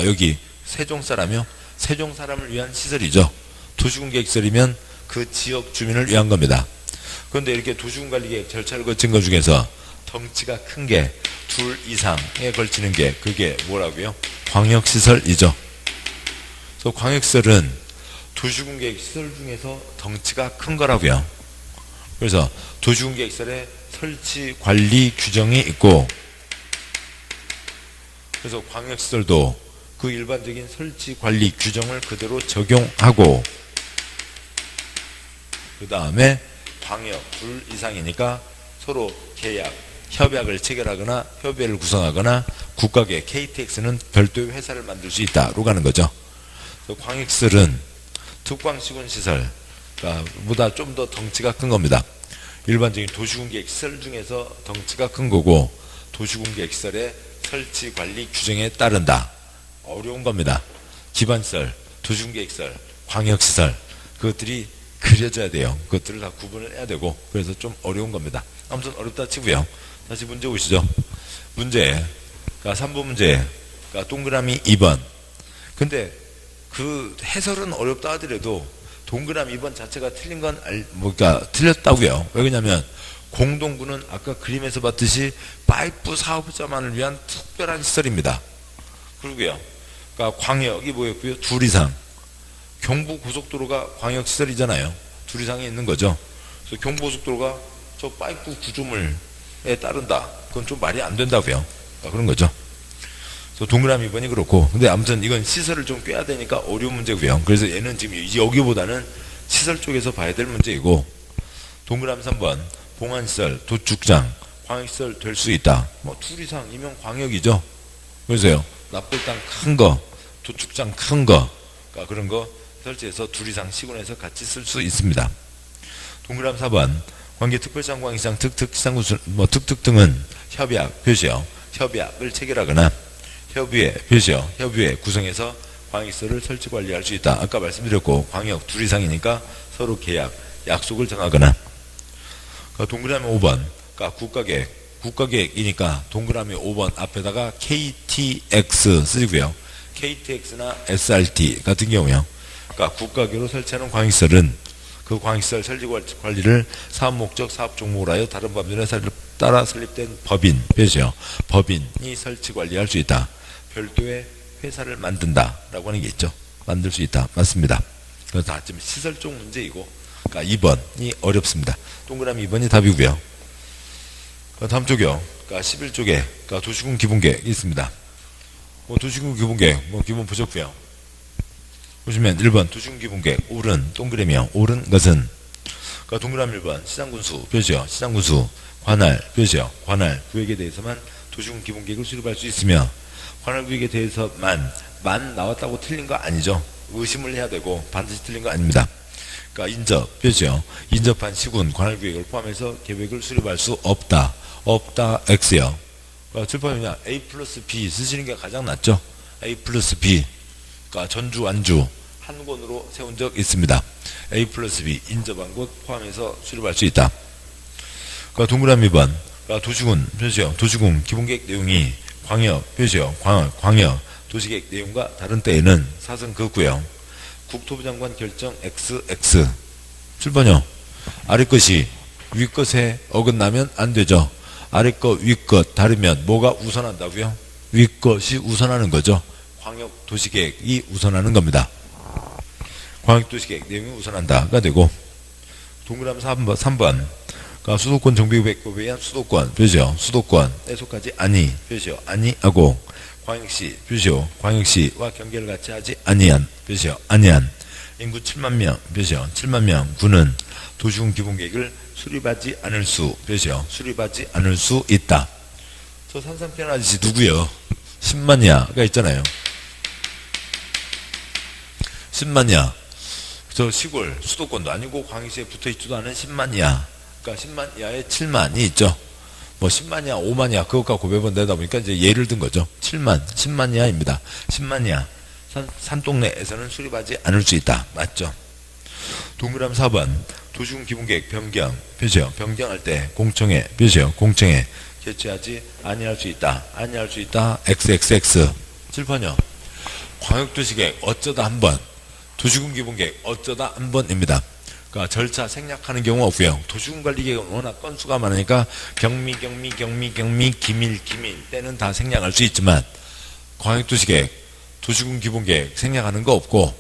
여기 세종 사람이요, 세종 사람을 위한 시설이죠. 도시군계획설이면 그 지역 주민을 위한 겁니다. 그런데 이렇게 도시군관리계획 절차를 거친 것 중에서 덩치가 큰 게 둘 이상에 걸치는 게 그게 뭐라고요? 광역시설이죠. 그래서 광역시설은 도시군계획시설 중에서 덩치가 큰 거라고요. 그래서 도시군계획시설에 설치 관리 규정이 있고, 그래서 광역시설도 그 일반적인 설치 관리 규정을 그대로 적용하고, 그 다음에 광역 둘 이상이니까 서로 계약, 협약을 체결하거나 협의회를 구성하거나 국가계 KTX는 별도의 회사를 만들 수 있다로 가는 거죠. 광역시설은 특광시군 시설 보다 좀 더 덩치가 큰 겁니다. 일반적인 도시군계획시설 중에서 덩치가 큰 거고, 도시군계획시설의 설치 관리 규정에 따른다. 어려운 겁니다. 기반시설, 도시군계획시설, 광역시설, 그것들이 그려져야 돼요. 그것들을 다 구분을 해야 되고, 그래서 좀 어려운 겁니다. 아무튼 어렵다 치고요. 다시 문제 보시죠. 문제, 3번 문제, 동그라미 2번. 근데 그 해설은 어렵다 하더라도 동그라미 2번 자체가 틀린 건 틀렸다고요. 왜 그러냐면 공동구는 아까 그림에서 봤듯이 파이프 사업자만을 위한 특별한 시설입니다. 그러고요. 광역이 뭐였고요? 둘 이상. 경부고속도로가 광역시설이잖아요. 둘 이상이 있는 거죠. 그래서 경부고속도로가 저 파이프 구조물에 따른다. 그건 좀 말이 안 된다고요. 그런 거죠. 그래서 동그라미 2번이 그렇고, 근데 아무튼 이건 시설을 좀 꿰야 되니까 어려운 문제고요. 그래서 얘는 지금 여기보다는 시설 쪽에서 봐야 될 문제이고, 동그라미 3번 봉안시설, 도축장, 광역시설 될 수 있다. 둘 이상이면 광역이죠. 그래서요, 납골 땅 큰 거, 도축장 큰 거, 그런 거 설치해서 둘 이상 시군에서 같이 쓸 수 있습니다. 동그라미 4번 관계특별시장, 광역시장, 특특시장, 특특 등은 협약, 표시요, 협약을 체결하거나 협의회, 표시요, 협의회 구성해서 광역시설을 설치 관리할 수 있다. 아까 말씀드렸고, 광역 둘 이상이니까 서로 계약, 약속을 정하거나. 동그라미 5번 국가계획이니까 동그라미 5번 앞에다가 KTX 쓰시고요. KTX나 SRT 같은 경우요. 국가계로 설치하는 광역시설은 그 광역시설 설치 관리를 사업목적, 사업종목으로 하여 다른 법률에 따라 설립된 법인, 표시요, 법인이 설치 관리할 수 있다. 별도의 회사를 만든다라고 하는 게 있죠. 만들 수 있다. 맞습니다. 그래서 다 지금 시설 쪽 문제이고, 2번이 어렵습니다. 동그라미 2번이 답이고요. 다음 쪽이요. 11쪽에 도시군 기본계획이 있습니다. 도시군 기본계획 기본 보셨고요. 보시면 1번 도시군 기본계획 옳은 동그라미요. 옳은 것은 동그라미 1번 시장군수 표시요. 시장군수 관할 표시요. 관할 구역에 대해서만 도시군 기본계획을 수립할 수 있으며, 관할 구역에 대해서만 나왔다고 틀린 거 아니죠. 의심을 해야 되고 반드시 틀린 거 아닙니다. 인접 표시요. 인접한 시군 관할 구역을 포함해서 계획을 수립할 수 없다. 없다 X요. 출판이냐 A 플러스 B 쓰시는 게 가장 낫죠. A 플러스 B. 전주 안주 한 권으로 세운 적 있습니다. A 플러스 B 인접한 곳 포함해서 수립할 수 있다. 동그라미 2번 도시군 표시요. 도시군 기본계획 내용이 광역 표시요. 광역 도시계획 내용과 다른 때에는 사선 긋고요. 국토부 장관 결정 XX. 7번요. 아래 것이 위 것에 어긋나면 안 되죠. 아래 것, 위 것 다르면 뭐가 우선한다고요? 위 것이 우선하는 거죠. 광역도시계획이 우선하는 겁니다. 광역도시계획 내용이 우선한다가 되고, 동그라미 3번 수도권 정비계획법에 의한 수도권 표시요. 수도권에 속하지 아니 표시요. 아니하고 광역시 표시요. 광역시와 경계를 같이 하지 아니한 표시요. 아니한 인구 7만 명 표시요. 7만 명 군은 도시군 기본계획을 수립하지 않을 수 표시요. 수립하지 않을 수 있다. 저 산삼편 아저씨 누구요? 10만야가 있잖아요. 10만야. 저 시골 수도권도 아니고 광역시에 붙어있지도 않은 10만야. 10만야에 7만이 있죠. 뭐 10만이야, 5만이야, 그것 갖고 매번 내다 보니까 이제 예를 든 거죠. 7만, 10만이야입니다. 10만이야. 산동네에서는 수립하지 않을 수 있다. 맞죠? 동그라미 4번. 도시군 기본계획 변경, 표시요. 변경할 때 공청회, 표시요. 공청회 개최하지 아니할 수 있다. 아니할 수 있다. XXX. 7번요. 광역도시계획 어쩌다 한 번. 도시군 기본계획 어쩌다 한 번입니다. 그러니까 절차 생략하는 경우 없고요. 도시군 관리계획은 워낙 건수가 많으니까 기밀 때는 다 생략할 수 있지만 광역도시계획, 도시군 기본계획 생략하는 거 없고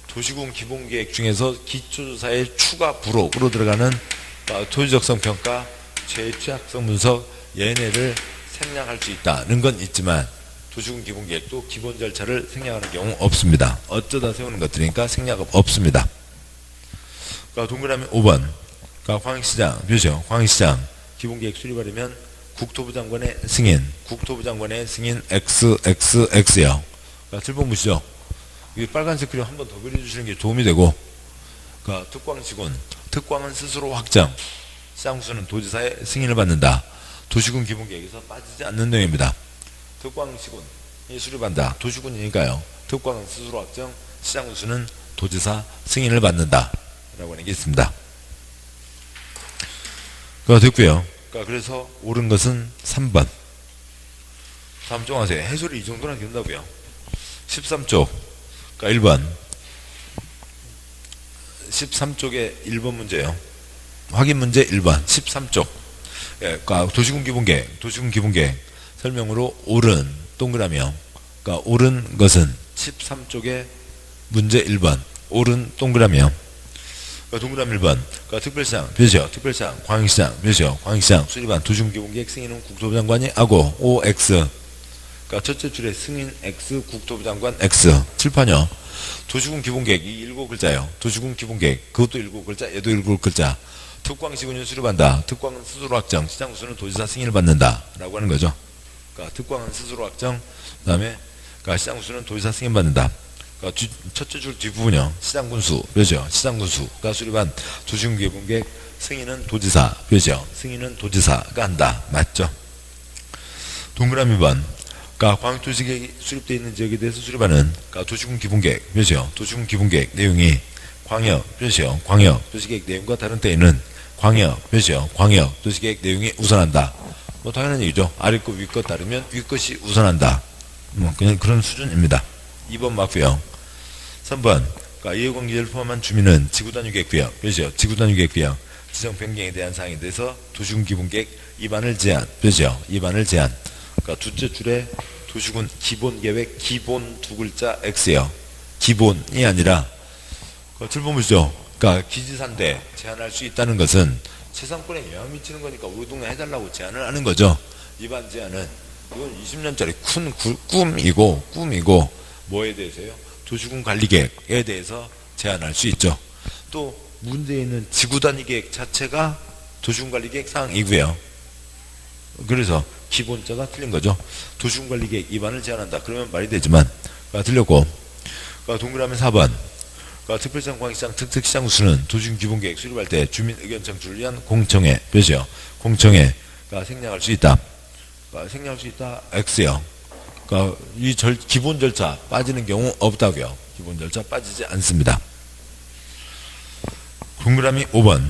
도시군 기본계획 중에서 기초조사의 추가 부록으로 들어가는 토지적성 평가, 취약성 분석 얘네를 생략할 수 있다는 건 있지만 도시군 기본계획도 기본 절차를 생략하는 경우 없습니다. 어쩌다 세우는 것들이니까 생략 없습니다. 동그라미 5번. 광역시장, 표시요. 광역시장 기본계획 수립하려면 국토부 장관의 승인, 국토부 장관의 승인 XXX요. 7번 보시죠. 이 빨간색 그림 한 번 더 그려주시는 게 도움이 되고, 특광시군, 특광은 스스로 확정, 시장수는 도지사의 승인을 받는다. 도시군 기본계획에서 빠지지 않는 내용입니다. 특광시군이 수립한다. 도시군이니까요. 특광은 스스로 확정, 시장수는 도지사 승인을 받는다. 라고 하는 게 있습니다. 됐고요. 그래서 옳은 것은 3번. 다음 쪽 하세요. 해설이 이 정도나 된다고요. 13쪽. 1번. 13쪽에 1번 문제예요. 확인 문제 1번. 13쪽. 도시군 기본계획 설명으로 옳은 동그라미요. 옳은 것은 13쪽에 문제 1번. 옳은 동그라미요. 동그라미 1번. 특별시장, 표시요. 특별시장, 광역시장, 표시요. 광역시장 수립한 도시군 기본계획 승인은 국토부 장관이 하고, OX. 첫째 줄에 승인 X, 국토부 장관 X. 7판요. 도시군 기본계획, 이 7글자예요. 도시군 기본계획, 그것도 7글자, 얘도 7글자. 특광시군이 수립한다. 특광은 스스로 확정, 시장수는 도지사 승인을 받는다. 라고 하는 거죠. 특광은 스스로 확정, 그 다음에 시장수는 도지사 승인 받는다. 첫째 줄 뒷부분이요. 시장군수, 표시요. 시장군수가 수립한 도시군 기본계획 승인은 도지사, 표시요. 승인은 도지사가 한다. 맞죠? 동그라미 2번. 광역도시계획이 수립되어 있는 지역에 대해서 수립하는 도시군 기본계획, 표시요. 도시군 기본계획 내용이 광역, 표시요. 광역 도시계획 내용과 다른 때에는 광역, 표시요. 광역 도시계획 내용이 우선한다. 뭐 당연한 얘기죠. 아래 것 위 것 따르면 위 것이 우선한다. 뭐 그냥 그런 수준입니다. 2번 맞고요. 3번. 이해관계자를 포함한 주민은 지구단위계획구역, 표시요. 지구단위계획구역 지정 변경에 대한 사항에 대해서 도시군 기본계획 위반을 제한, 표시요. 위반을 제한. 둘째 줄에 도시군 기본계획 기본 두 글자 X요. 기본이 아니라 7번 보시죠. 기지산대 제한할 수 있다는 것은 재산권에 영향 미치는 거니까 우리 동네 해달라고 제한을 하는 거죠. 위반 제한은 이건 20년짜리 큰 꿈이고 뭐에 대해서요? 도시군 관리계획에 대해서 제한할 수 있죠. 또 문제에 있는 지구단위계획 자체가 도시군 관리계획 사항이고요. 그래서 기본자가 틀린 거죠. 도시군 관리계획 위반을 제한한다. 그러면 말이 되지만 틀렸고. 동그라미 4번. 특별시장, 광역시장, 특특시장 우수는 도시군 기본계획 수립할 때 주민 의견 청취를 위한 공청회, 표시요. 공청회가 생략할 수 있다. 생략할 수 있다. X요. 이 기본 절차 빠지는 경우 없다고요. 기본 절차 빠지지 않습니다. 동그라미 5번.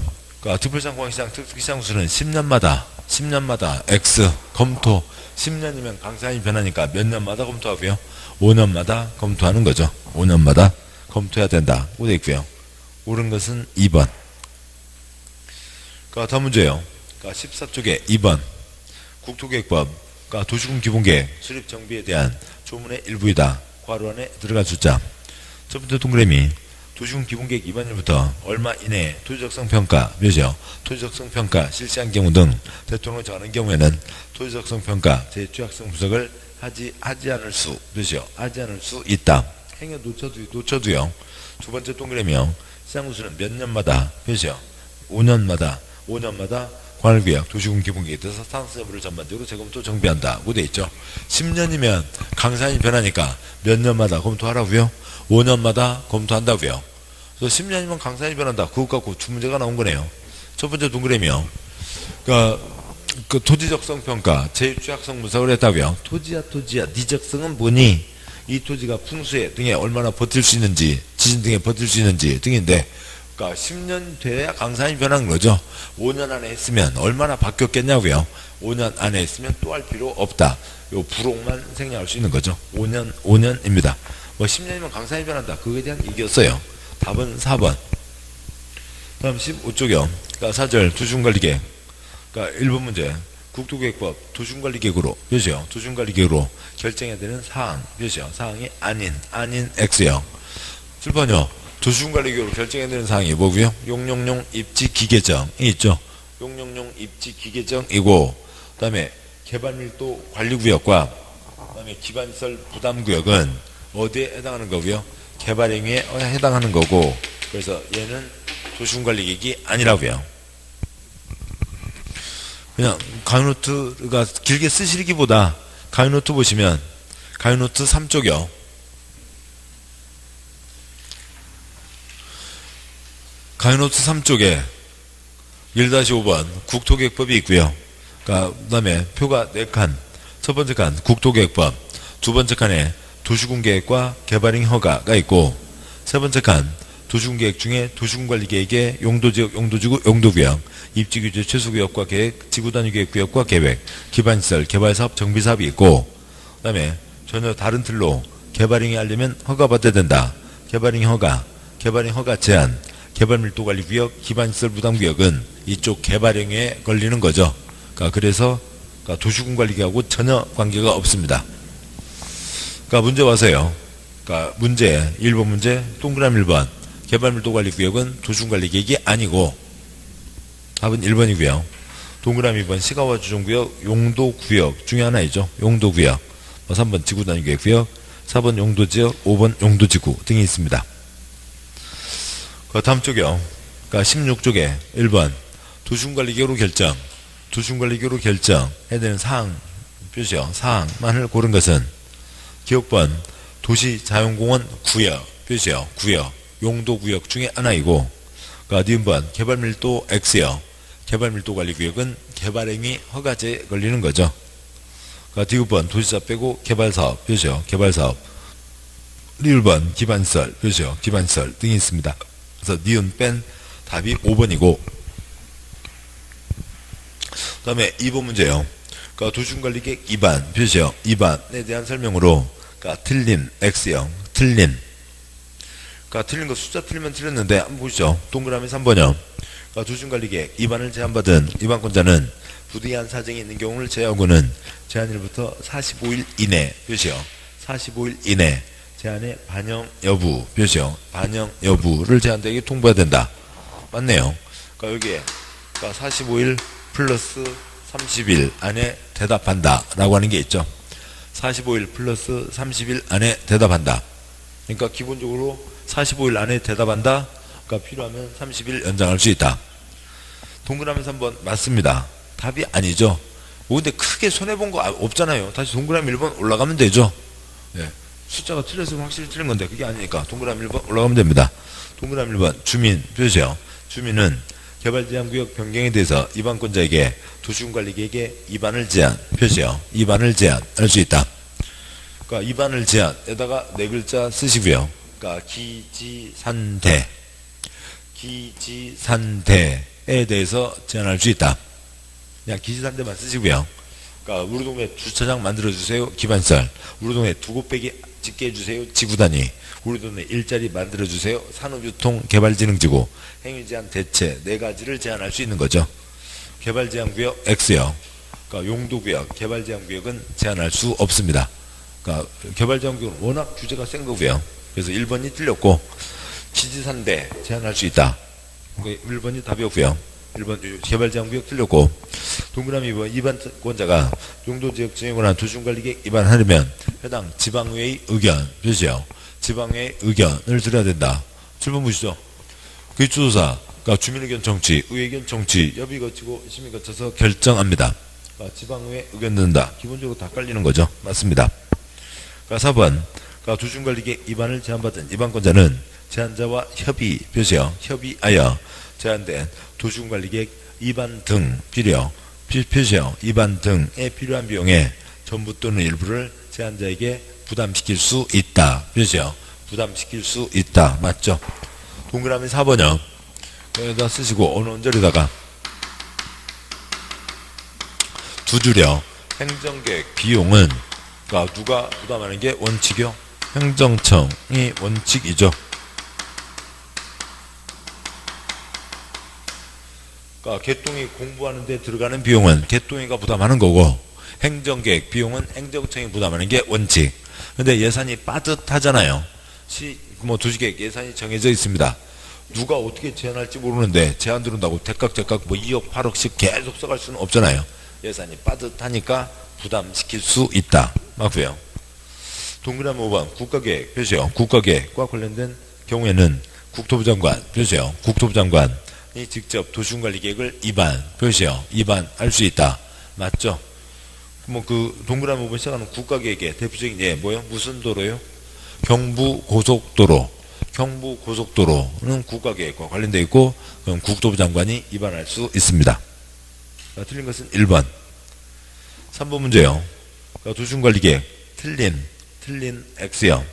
특별시장, 광역시장, 특특시장 우수는 10년마다 X 검토. 10년이면 강산이 변하니까 몇 년마다 검토하고요. 5년마다 검토하는 거죠. 5년마다 검토해야 된다. 고 되어 있고요. 옳은 것은 2번. 다음 문제예요. 14쪽에 2번. 국토계획법. 도시군 기본계획 수립 정비에 대한 조문의 일부이다. 괄호 안에 들어갈 숫자. 첫 번째 동그라미. 도시군 기본계획 위반일부터 얼마 이내에 토지적성 평가, 몇이요? 토지적성 평가 실시한 경우 등 대통령을 정하는 경우에는 토지적성 평가 제 취약성 분석을 하지 않을 수, 몇이요? 하지 않을 수 있다. 행여 놓쳐도요. 두 번째 동그라미요. 시장구수는 몇 년마다, 몇이요? 5년마다 관할구역 도시군 기본계획에 대해서 상세 여부를 전반적으로 재검토 정비한다. 고 돼 있죠. 10년이면 강산이 변하니까 몇 년마다 검토하라고요? 5년마다 검토한다고요. 그래서 10년이면 강산이 변한다. 그것 갖고 두 문제가 나온 거네요. 첫 번째 동그라미요. 그 토지적성 평가 제6취약성 분석을 했다고요. 토지야 네 적성은 뭐니? 이 토지가 풍수에 등에 얼마나 버틸 수 있는지, 지진 등에 버틸 수 있는지 등인데, 그러니까 10년 돼야 강산이 변한 거죠. 5년 안에 했으면 얼마나 바뀌었겠냐고요. 5년 안에 했으면 또 할 필요 없다. 요 부록만 생략할 수 있는 거죠. 5년입니다. 뭐 10년이면 강산이 변한다. 그거에 대한 얘기였어요. 답은 4번. 다음 15쪽이요. 그러니까 4절 도시군관리계획. 그러니까 1번 문제. 국토계획법 도시군관리계획으로 몇이요? 도시군관리계획으로 결정해야 되는 사항 몇이요? 사항이 아닌 X요. 7번요. 도시군관리계획으로 결정해야 되는 사항이 뭐고요? 용용용 입지 기계정이 있죠. 용용용 입지 기계정이고, 그 다음에 개발밀도 관리구역과 그 다음에 기반시설 부담구역은 어디에 해당하는 거고요? 개발행위에 해당하는 거고, 그래서 얘는 도시군관리계획이 아니라고요. 그냥 강의노트가 길게 쓰시기보다 강의노트 보시면 강의노트 3쪽이요. 강의노트 3쪽에 1-5번 국토계획법이 있고요. 그 다음에 표가 4칸. 첫 번째 칸 국토계획법, 두 번째 칸에 도시군계획과 개발행 허가가 있고, 세 번째 칸 도시군계획 중에 도시군관리계획의 용도지역, 용도지구, 용도구역, 입지규제 최소구역과 계획, 지구단위계획구역과 계획, 기반시설, 개발사업, 정비사업이 있고, 그 다음에 전혀 다른 틀로 개발행위 하려면 허가받아야 된다. 개발행위 허가, 개발행위 허가 제한, 개발밀도관리구역, 기반시설 부담구역은 이쪽 개발행위에 걸리는 거죠. 그래서 도시군관리계획하고 전혀 관계가 없습니다. 문제 와서요. 문제 1번 문제 동그라미 1번 개발밀도관리구역은 도시군관리계획이 아니고 답은 1번이고요. 동그라미 2번 시가와 주정구역 용도구역 중에 하나이죠. 용도구역. 3번 지구단위계획구역, 4번 용도지역, 5번 용도지구 등이 있습니다. 다음 쪽이요. 16쪽에 1번 도시군관리계획으로 결정, 도시군관리계획으로 결정해야 되는 사항 표시요. 사항만을 고른 것은 기억번 도시자연공원 구역 표시요. 구역, 용도구역 중에 하나이고, 니은번 개발밀도 X요. 개발밀도관리구역은 개발행위 허가제에 걸리는 거죠. 디귿번 도시자 빼고 개발사업 표시요. 개발사업. 리을번 기반시설 표시요. 기반시설 등이 있습니다. 그래서 니은 뺀 답이 5번이고, 그 다음에 2번 문제요. 도시군관리계획 2반 표시요. 2반에 대한 설명으로 틀림 X요. 틀림. 틀린 거 숫자 틀리면 틀렸는데 한번 보시죠. 동그라미 3번이요. 도시군관리계획 2반을 제한받은 위반권자는 부득이한 사정이 있는 경우를 제외하고는 제한일부터 45일 이내 표시요. 45일 이내 제한의 반영 여부 표시요. 반영 여부를 제한대에게 통보해야 된다. 맞네요. 여기에 45일 플러스 30일 안에 대답한다 라고 하는 게 있죠. 45일 플러스 30일 안에 대답한다. 그러니까 기본적으로 45일 안에 대답한다. 필요하면 30일 연장할 수 있다. 동그라미 3번 맞습니다. 답이 아니죠. 근데 크게 손해본 거 없잖아요. 다시 동그라미 1번 올라가면 되죠. 네. 숫자가 틀렸으면 확실히 틀린 건데 그게 아니니까 동그라미 1번 올라가면 됩니다. 동그라미 1번 주민 표시요. 주민은 개발제한구역 변경에 대해서 위반권자에게 도시군관리계획의 위반을 제한 표시요. 위반을 제한할 수 있다. 위반을 제한에다가 4글자 쓰시고요. 기지산대, 기지산대에 대해서 제한할 수 있다. 그냥 기지산대만 쓰시고요. 우리 동네 주차장 만들어주세요. 기반시설. 우리 동네 두고빼기 짓게 해주세요. 지구단위. 우리 동네 일자리 만들어주세요. 산업유통개발진흥지구. 행위제한 대체 4가지를 제한할 수 있는 거죠. 개발제한구역 X요. 용도구역, 개발제한구역은 제한할 수 없습니다. 개발제한구역은 워낙 규제가 센 거고요. 그래서 1번이 틀렸고, 기지산대 제한할 수 있다. 1번이 답이었고요. 1번 개발제한구역 틀렸고, 동그라미 2번 위반권자가 용도지역 지정에 관한 도시군관리계획 위반하려면 해당 지방의회의 의견 표시요. 지방의회 의견을 들어야 된다. 7번 보시죠. 기초조사, 주민의견 정치, 의회의견 정치, 협의 거치고 심의 거쳐서 결정합니다. 지방의회 의견 듣는다. 기본적으로 다 깔리는 거죠. 맞습니다. 4번 도시군관리계획 위반을 제한받은 위반권자는 제한자와 협의 표시요. 협의하여 제한된 도시군관리계획 위반 등 필요 표시요. 입안 등에 필요한 비용에 전부 또는 일부를 제한자에게 부담시킬 수 있다. 표시요. 부담시킬 수 있다. 맞죠? 동그라미 4번요. 여기다 쓰시고 어느 언저리다가 두 줄이요. 행정계획 비용은 그러니까 누가 부담하는 게 원칙이요? 행정청이 원칙이죠. 그러니까 개똥이 공부하는 데 들어가는 비용은 개똥이가 부담하는 거고 행정계획 비용은 행정청이 부담하는 게 원칙. 근데 예산이 빠듯하잖아요. 도시계획 예산이 정해져 있습니다. 누가 어떻게 제한할지 모르는데 제한 들어온다고 대각 뭐 2억 8억씩 계속 써갈 수는 없잖아요. 예산이 빠듯하니까 부담시킬 수 있다. 맞고요. 동그라미 5번 국가계획 표시요. 국가계획과 관련된 경우에는 국토부 장관 표시요. 국토부 장관이 직접 도시군관리계획을 입안 표시요. 입안할 수 있다. 맞죠? 뭐 그 동그라미 5번 시작하는 국가계획의 대표적인 예 뭐요? 무슨 도로요? 경부고속도로. 경부고속도로는 국가계획과 관련되어 있고 그럼 국토부 장관이 입안할 수 있습니다. 자, 틀린 것은 1번. 3번 문제요. 도시군관리계획 틀린 X요.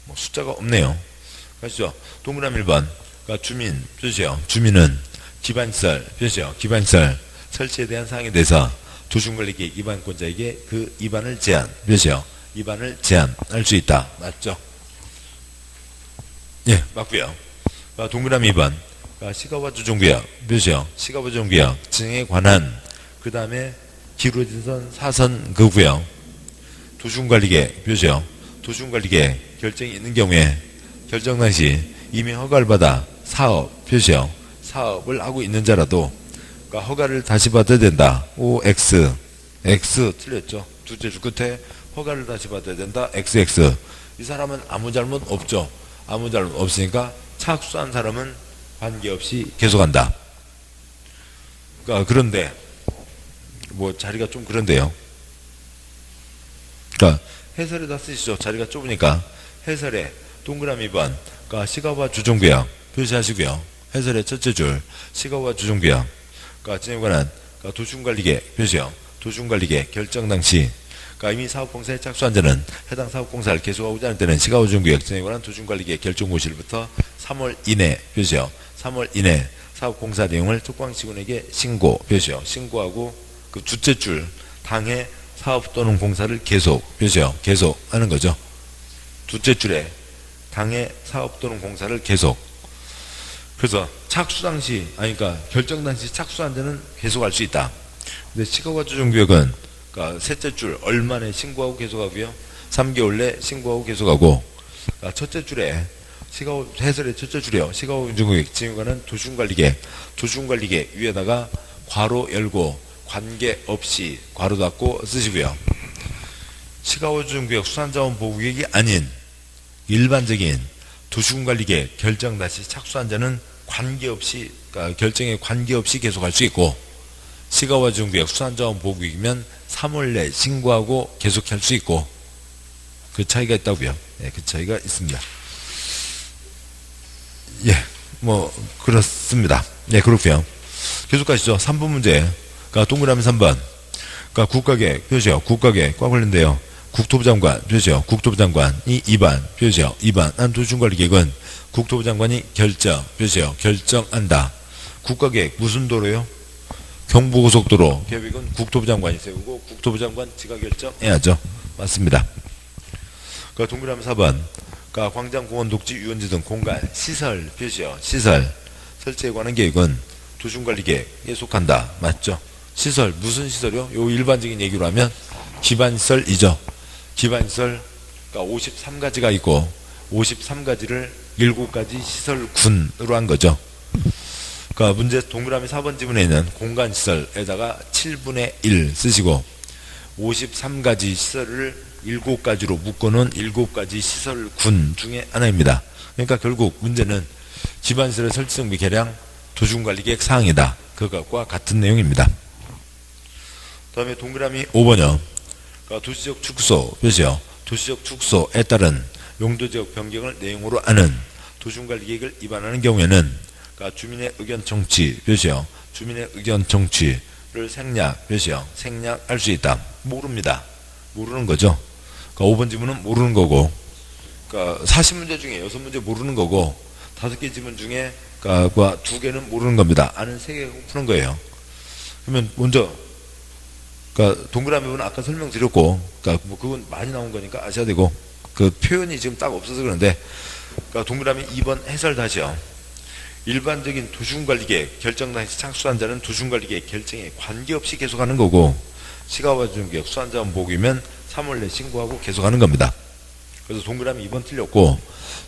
뭐 숫자가 없네요. 가시죠. 동그라미 1번. 주민 표시요. 주민은 기반시설 표시요. 기반시설 설치에 대한 사항에 대해서 도시군관리계획 입안권자에게 그 입안을 제한 표시요. 입안을 제한할 수 있다. 맞죠? 예, 맞고요. 동그라미 2번. 시가와 조정구역 표시요. 시가와 조정구역 지정에 관한 그 다음에 기울어진 선 4선 그 구역 도시군관리계획 표시요. 도시군관리계획 결정이 있는 경우에 결정 당시 이미 허가를 받아 사업 표시요. 사업을 하고 있는 자라도 허가를 다시 받아야 된다. OX X 틀렸죠. 둘째 줄 끝에 허가를 다시 받아야 된다. XX 이 사람은 아무 잘못 없죠. 아무 잘못 없으니까 착수한 사람은 관계없이 계속한다. 그런데 뭐 자리가 좀 그런데요. 해설에다 쓰시죠. 자리가 좁으니까 해설에 동그라미 2번 시가와 주정구역 표시하시고요. 해설의 첫째 줄 시가와 주정구역 진행에 관한 도시군관리계획 표시요. 도시군관리계획 결정 당시 이미 사업공사에 착수한 자는 해당 사업공사를 계속하고자 하는 때는 시가와 주정구역 진행에 관한 도시군관리계획 결정고시일부터 3월 이내 표시요. 3월 이내 사업공사 내용을 특광시군에게 신고 표시요. 신고하고 그 주째 줄 당해 사업 또는 공사를 계속 표시요. 계속 하는 거죠. 두째 줄에 당해 사업 또는 공사를 계속. 그래서 착수 당시 그러니까 결정 당시 착수한 데는 계속할 수 있다. 근데 시가와 주정구역은 셋째 줄 얼마내 신고하고 계속하고요. 3개월 내 신고하고 계속하고 첫째 줄에 해설의 첫째 줄이요. 시가와 주정구역 진행에 관한 도시군관리계획 위에다가 괄호 열고 관계없이 괄호 닫고 쓰시고요. 시가와 주정구역 수산자원 보호구역이 아닌 일반적인 도시군관리계획 결정 다시 착수한 자는 관계없이 결정에 관계없이 계속할 수 있고 시가와 주정구역 수산자원 보호구역이면 3월 내 신고하고 계속할 수 있고 그 차이가 있다고요. 네, 그 차이가 있습니다. 예, 뭐 그렇습니다. 네, 그렇고요. 계속 가시죠. 3번 문제. 동그라미 3번. 국가계획 표시요. 국가계획과 관련돼요. 국토부 장관 표시요. 국토부 장관이 입안 표시요. 입안한 도시군관리계획은 국토부 장관이 결정 표시요. 결정한다. 국가계획 무슨 도로요? 경부고속도로 계획은 국토부 장관이 세우고 국토부 장관 지가 결정해야죠. 맞습니다. 동그라미 4번. 광장공원 녹지 유원지 등 공간 시설 표시요. 시설 설치에 관한 계획은 도시군관리계획에 속한다. 맞죠? 시설 무슨 시설이요? 요 일반적인 얘기로 하면 기반시설이죠. 기반시설 53가지가 있고 53가지를 7가지 시설군으로 한 거죠. 문제 동그라미 4번 지문에 있는 공간시설에다가 7분의 1 쓰시고 53가지 시설을 7가지로 묶어놓은 7가지 시설군 중에 하나입니다. 그러니까 결국 문제는 기반시설의 설치성 및 개량 도시군관리계획 사항이다. 그것과 같은 내용입니다. 다음에 동그라미 5번요. 도시적 축소 표시요. 도시적 축소에 따른 용도지역 변경을 내용으로 하는 도시군관리계획을 입안하는 경우에는 주민의 의견 청취 표시요. 주민의 의견 청취 몇이요? 생략할 수 있다. 모릅니다. 모르는 거죠. 그러니까 5번 지문은 모르는 거고, 그러니까 40문제 중에 6문제 모르는 거고, 5개 지문 중에 그러니까 2개는 모르는 겁니다. 아는 3개 푸는 거예요. 그러면 먼저, 그러니까 동그라미 부분 아까 설명드렸고, 그러니까 뭐 그건 많이 나온 거니까 아셔야 되고, 그 표현이 지금 딱 없어서 그런데, 그러니까 동그라미 2번 해설 다시요. 일반적인 도시군관리계획 결정 당시 착수한 자는 도시군관리계획 결정에 관계없이 계속하는 거고, 시가와준계획 수환자원 보고이면 3월 내 신고하고 계속하는 겁니다. 그래서 동그라미 2번 틀렸고,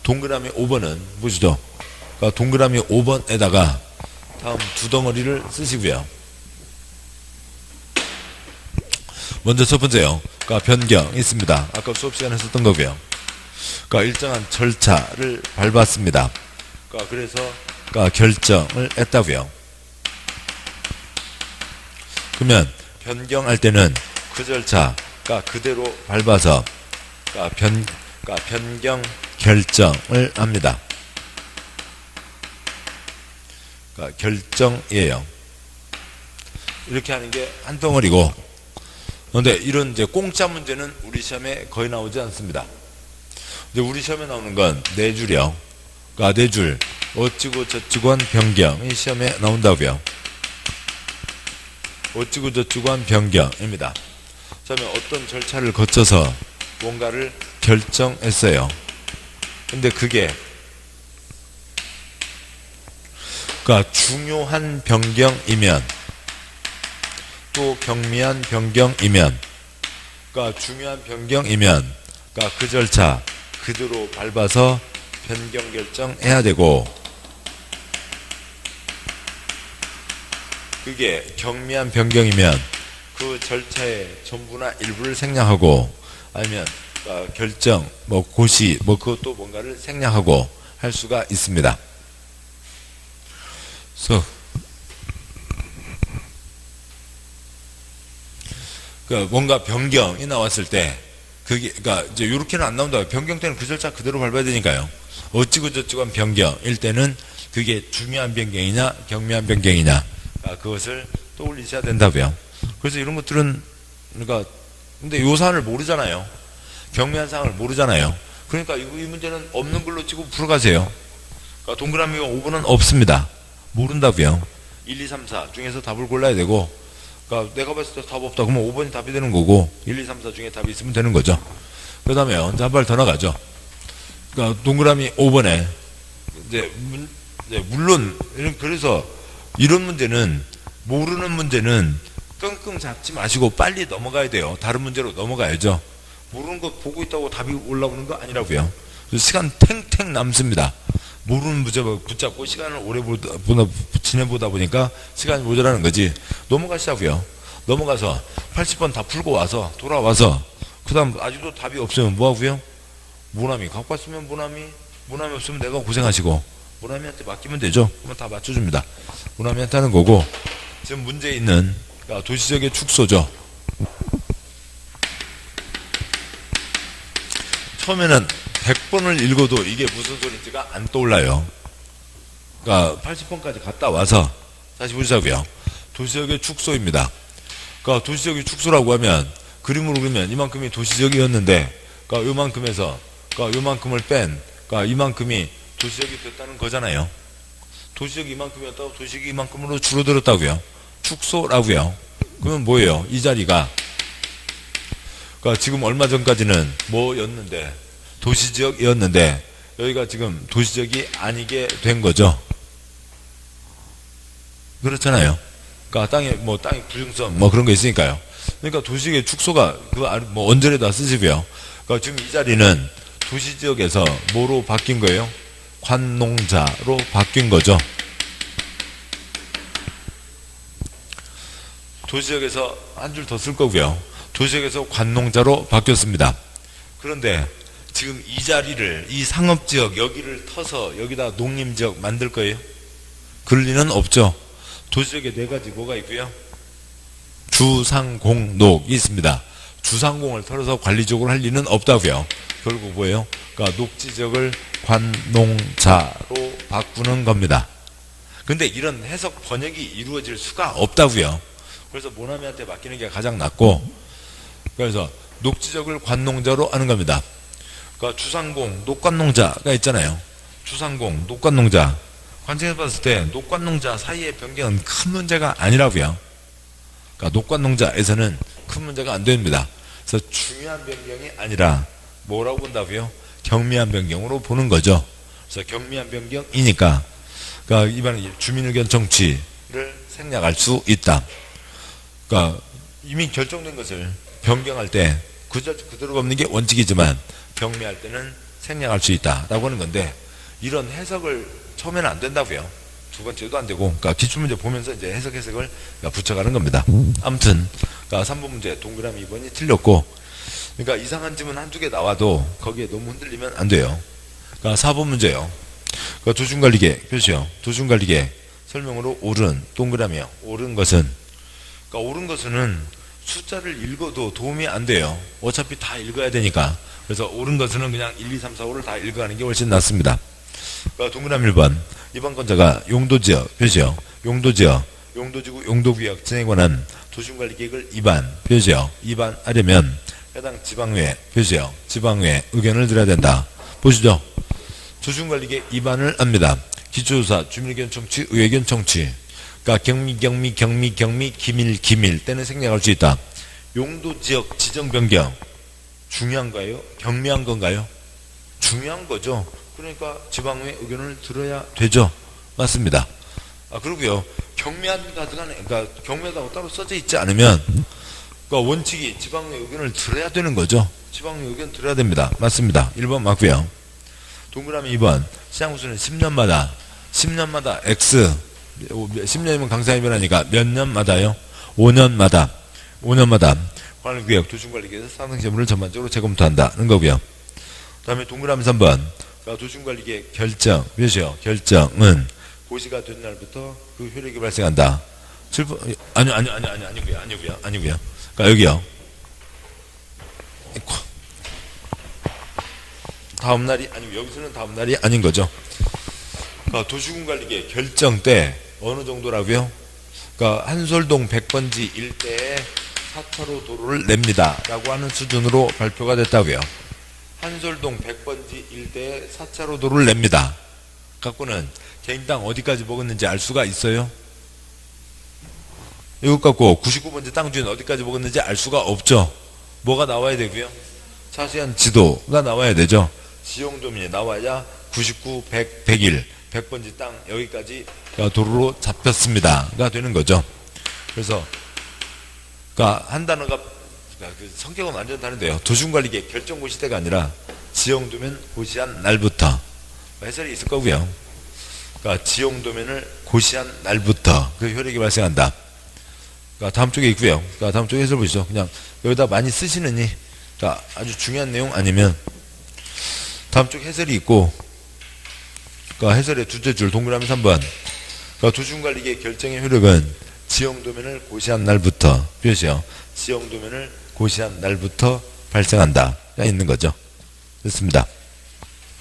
동그라미 5번은 보시죠. 그러니까 동그라미 5번에다가 다음 두 덩어리를 쓰시고요. 먼저 첫 번째요. 그러니까 변경 있습니다. 아까 수업 시간에 했었던 거고요. 그러니까 일정한 절차를 밟았습니다. 그러니까 그래서 그러니까 결정을 했다고요. 그러면 변경할 때는 그 절차가 그대로 밟아서 그러니까 변경 결정을 합니다. 그러니까 결정이에요. 이렇게 하는 게 한 덩어리고, 그런데 이런 이제 공짜 문제는 우리 시험에 거의 나오지 않습니다. 근데 우리 시험에 나오는 건 4줄이요. 그러니까 4줄 어찌고 저찌고 한 변경이 시험에 나온다고요. 어찌고 저찌고 한 변경입니다. 그러면 어떤 절차를 거쳐서 뭔가를 결정했어요. 근데 그게 그러니까 중요한 변경이면, 또 경미한 변경이면, 그러니까 중요한 변경이면 그러니까 그 절차 그대로 밟아서 변경 결정해야 되고, 그게 경미한 변경이면 그 절차의 전부나 일부를 생략하고, 아니면 결정, 뭐 고시, 뭐 그것도 뭔가를 생략하고 할 수가 있습니다. 그래서 그러니까 뭔가 변경이 나왔을 때, 그게 그러니까 이제 이렇게는 안 나온다. 변경 때는 그 절차 그대로 밟아야 되니까요. 어찌고 저찌고 한 변경일 때는 그게 중요한 변경이냐 경미한 변경이냐, 그것을 떠올리셔야 된다고요. 그래서 이런 것들은 그러니까 근데 요 사안을 모르잖아요. 경미한 사항을 모르잖아요. 그러니까 이 문제는 없는 걸로 치고 풀어가세요. 그러니까 동그라미가 5번은 없습니다. 모른다고요. 1, 2, 3, 4 중에서 답을 골라야 되고, 그러니까 내가 봤을 때 답 없다 그러면 5번이 답이 되는 거고, 1, 2, 3, 4 중에 답이 있으면 되는 거죠. 그 다음에 한 발 더 나가죠. 그러니까 동그라미 5번에 이제 물론 그래서 이런 문제는, 모르는 문제는 끙끙 잡지 마시고 빨리 넘어가야 돼요. 다른 문제로 넘어가야죠. 모르는 거 보고 있다고 답이 올라오는 거 아니라고요. 시간 탱탱 남습니다. 모르는 문제 붙잡고 시간을 오래 지내보다 보니까 시간이 모자라는 거지. 넘어가시자고요. 넘어가서 80번 다 풀고 와서 돌아와서 그 다음 아직도 답이 없으면 뭐하고요? 모나미 갖고 왔으면 모나미 없으면 내가 고생하시고 모나미한테 맡기면 되죠. 그러면 다 맞춰줍니다. 모나미한테 하는 거고, 지금 문제 있는 도시적의 축소죠. 처음에는 100번을 읽어도 이게 무슨 소리인지가 안 떠올라요. 그러니까 80번까지 갔다 와서 다시 보자고요. 도시적의 축소입니다. 그러니까 도시적의 축소라고 하면 그림으로 그리면 이만큼이 도시적이었는데, 그러니까 요만큼에서 그러니까 요만큼을 뺀, 그러니까 이만큼이 도시적이 됐다는 거잖아요. 도시적이 이만큼이었다고 도시적이 이만큼으로 줄어들었다고요. 축소라고요. 그러면 뭐예요? 이 자리가 그러니까 지금 얼마 전까지는 뭐였는데 도시지역이었는데 여기가 지금 도시지역이 아니게 된 거죠. 그렇잖아요. 그러니까 땅이 부중성 뭐 그런 거 있으니까요. 그러니까 도시지역의 축소가 뭐 언제라도 쓰시고요. 그러니까 지금 이 자리는 도시지역에서 뭐로 바뀐 거예요? 관농자로 바뀐 거죠. 도시지역에서 한 줄 더 쓸 거고요. 도시지역에서 관농자로 바뀌었습니다. 그런데 지금 이 자리를, 이 상업지역 여기를 터서 여기다 농림지역 만들 거예요? 그럴 리는 없죠. 도시지역에 4가지 뭐가 있고요? 주상공녹이 있습니다. 주상공을 털어서 관리적으로 할 리는 없다고요. 결국 뭐예요? 그러니까 녹지지역을 관농자로 바꾸는 겁니다. 근데 이런 해석 번역이 이루어질 수가 없다고요. 그래서 모나미한테 맡기는 게 가장 낫고, 그래서 녹지적을 관농자로 하는 겁니다. 그러니까 주상공, 녹관농자가 있잖아요. 주상공, 녹관농자. 관청에서 봤을 때 녹관농자 사이의 변경은 큰 문제가 아니라고요. 그러니까 녹관농자에서는 큰 문제가 안 됩니다. 그래서 중요한 변경이 아니라 뭐라고 본다고요? 경미한 변경으로 보는 거죠. 그래서 경미한 변경이니까, 그러니까 이번에 주민의견 청취를 생략할 수 있다. 그러니까 이미 결정된 것을 변경할 때 그대로 밟는 게 원칙이지만 경미할 때는 생략할 수 있다라고 하는 건데, 이런 해석을 처음에는 안 된다고요. 두 번째도 안 되고, 그러니까 기출문제 보면서 이제 해석을 붙여가는 겁니다. 아무튼, 그러니까 3번 문제 동그라미 2번이 틀렸고, 그러니까 이상한 질문 한두 개 나와도 거기에 너무 흔들리면 안 돼요. 그러니까 4번 문제요. 그러니까 도중관리계 표시요. 도중관리계 설명으로 옳은 동그라미요. 옳은 것은, 그러니까 옳은 것은 숫자를 읽어도 도움이 안 돼요. 어차피 다 읽어야 되니까. 그래서 옳은 것은 그냥 1, 2, 3, 4, 5를 다 읽어가는 게 훨씬 낫습니다. 그러니까 동그라미 1번. 이번 건자가 용도지역 표시요. 용도지역, 용도지구, 용도구역 진행에 관한 도중관리계획을 위반 표시요. 위반하려면 해당 지방의회 표시요. 지방의회 의견을 들어야 된다. 보시죠. 도중관리계획 위반을 합니다. 기초조사, 주민의견 청취, 의회견 청취. 그러니까 경미, 기밀 때는 생략할 수 있다. 용도지역 지정 변경 중요한가요? 경미한 건가요? 중요한 거죠. 그러니까 지방의회 의견을 들어야 되죠. 맞습니다. 그리고요, 그러니까 경미하다고 따로 써져 있지 않으면, 그러니까 원칙이 지방의회 의견을 들어야 되는 거죠. 지방의회 의견 들어야 됩니다. 맞습니다. 1번 맞고요. 동그라미 2번. 시장구수는 10년마다 X, 10년이면 강상이 변하니까 몇 년마다요? 5년마다 관할구역 도중관리계에서 상승시험을 전반적으로 재검토한다는 거고요. 그 다음에 동그라미 3번. 도중관리계획 결정, 몇이요? 결정은 고시가 된 날부터 그 효력이 발생한다. 아니고요. 그러니까 여기요. 다음 날이 아니고, 여기서는 다음 날이 아닌 거죠. 그러니까 도시군관리계 결정 때 어느 정도라고요? 그러니까 한솔동 100번지 일대에 4차로 도로를 냅니다 라고 하는 수준으로 발표가 됐다고요. 한솔동 100번지 일대에 4차로 도로를 냅니다. 갖고는 개인당 어디까지 먹었는지 알 수가 있어요? 이것 갖고 99번지 땅 주인 어디까지 먹었는지 알 수가 없죠. 뭐가 나와야 되고요? 자세한 지도가 나와야 되죠. 지형도면이 나와야 99, 100, 101, 100번지 땅 여기까지 도로로 잡혔습니다가 되는 거죠. 그래서 그러니까 한 단어가, 그러니까 그 성격은 완전 다른데요. 도중관리계 결정 고시대가 아니라 지형도면 고시한 날부터 해설이 있을 거고요. 그러니까 지형도면을 고시한 날부터 그 효력이 발생한다. 그러니까 다음 쪽에 있고요. 그러니까 다음 쪽에 해설 보시죠. 그냥 여기다 많이 쓰시느니, 그러니까 아주 중요한 내용 아니면 다음 쪽 해설이 있고, 그러니까 해설의 둘째 줄 동그라미 3번. 그러니까 도중관리계 결정의 효력은 지형도면을 고시한 날부터 표시요. 지형도면을 고시한 날부터 발생한다가 있는 거죠. 됐습니다.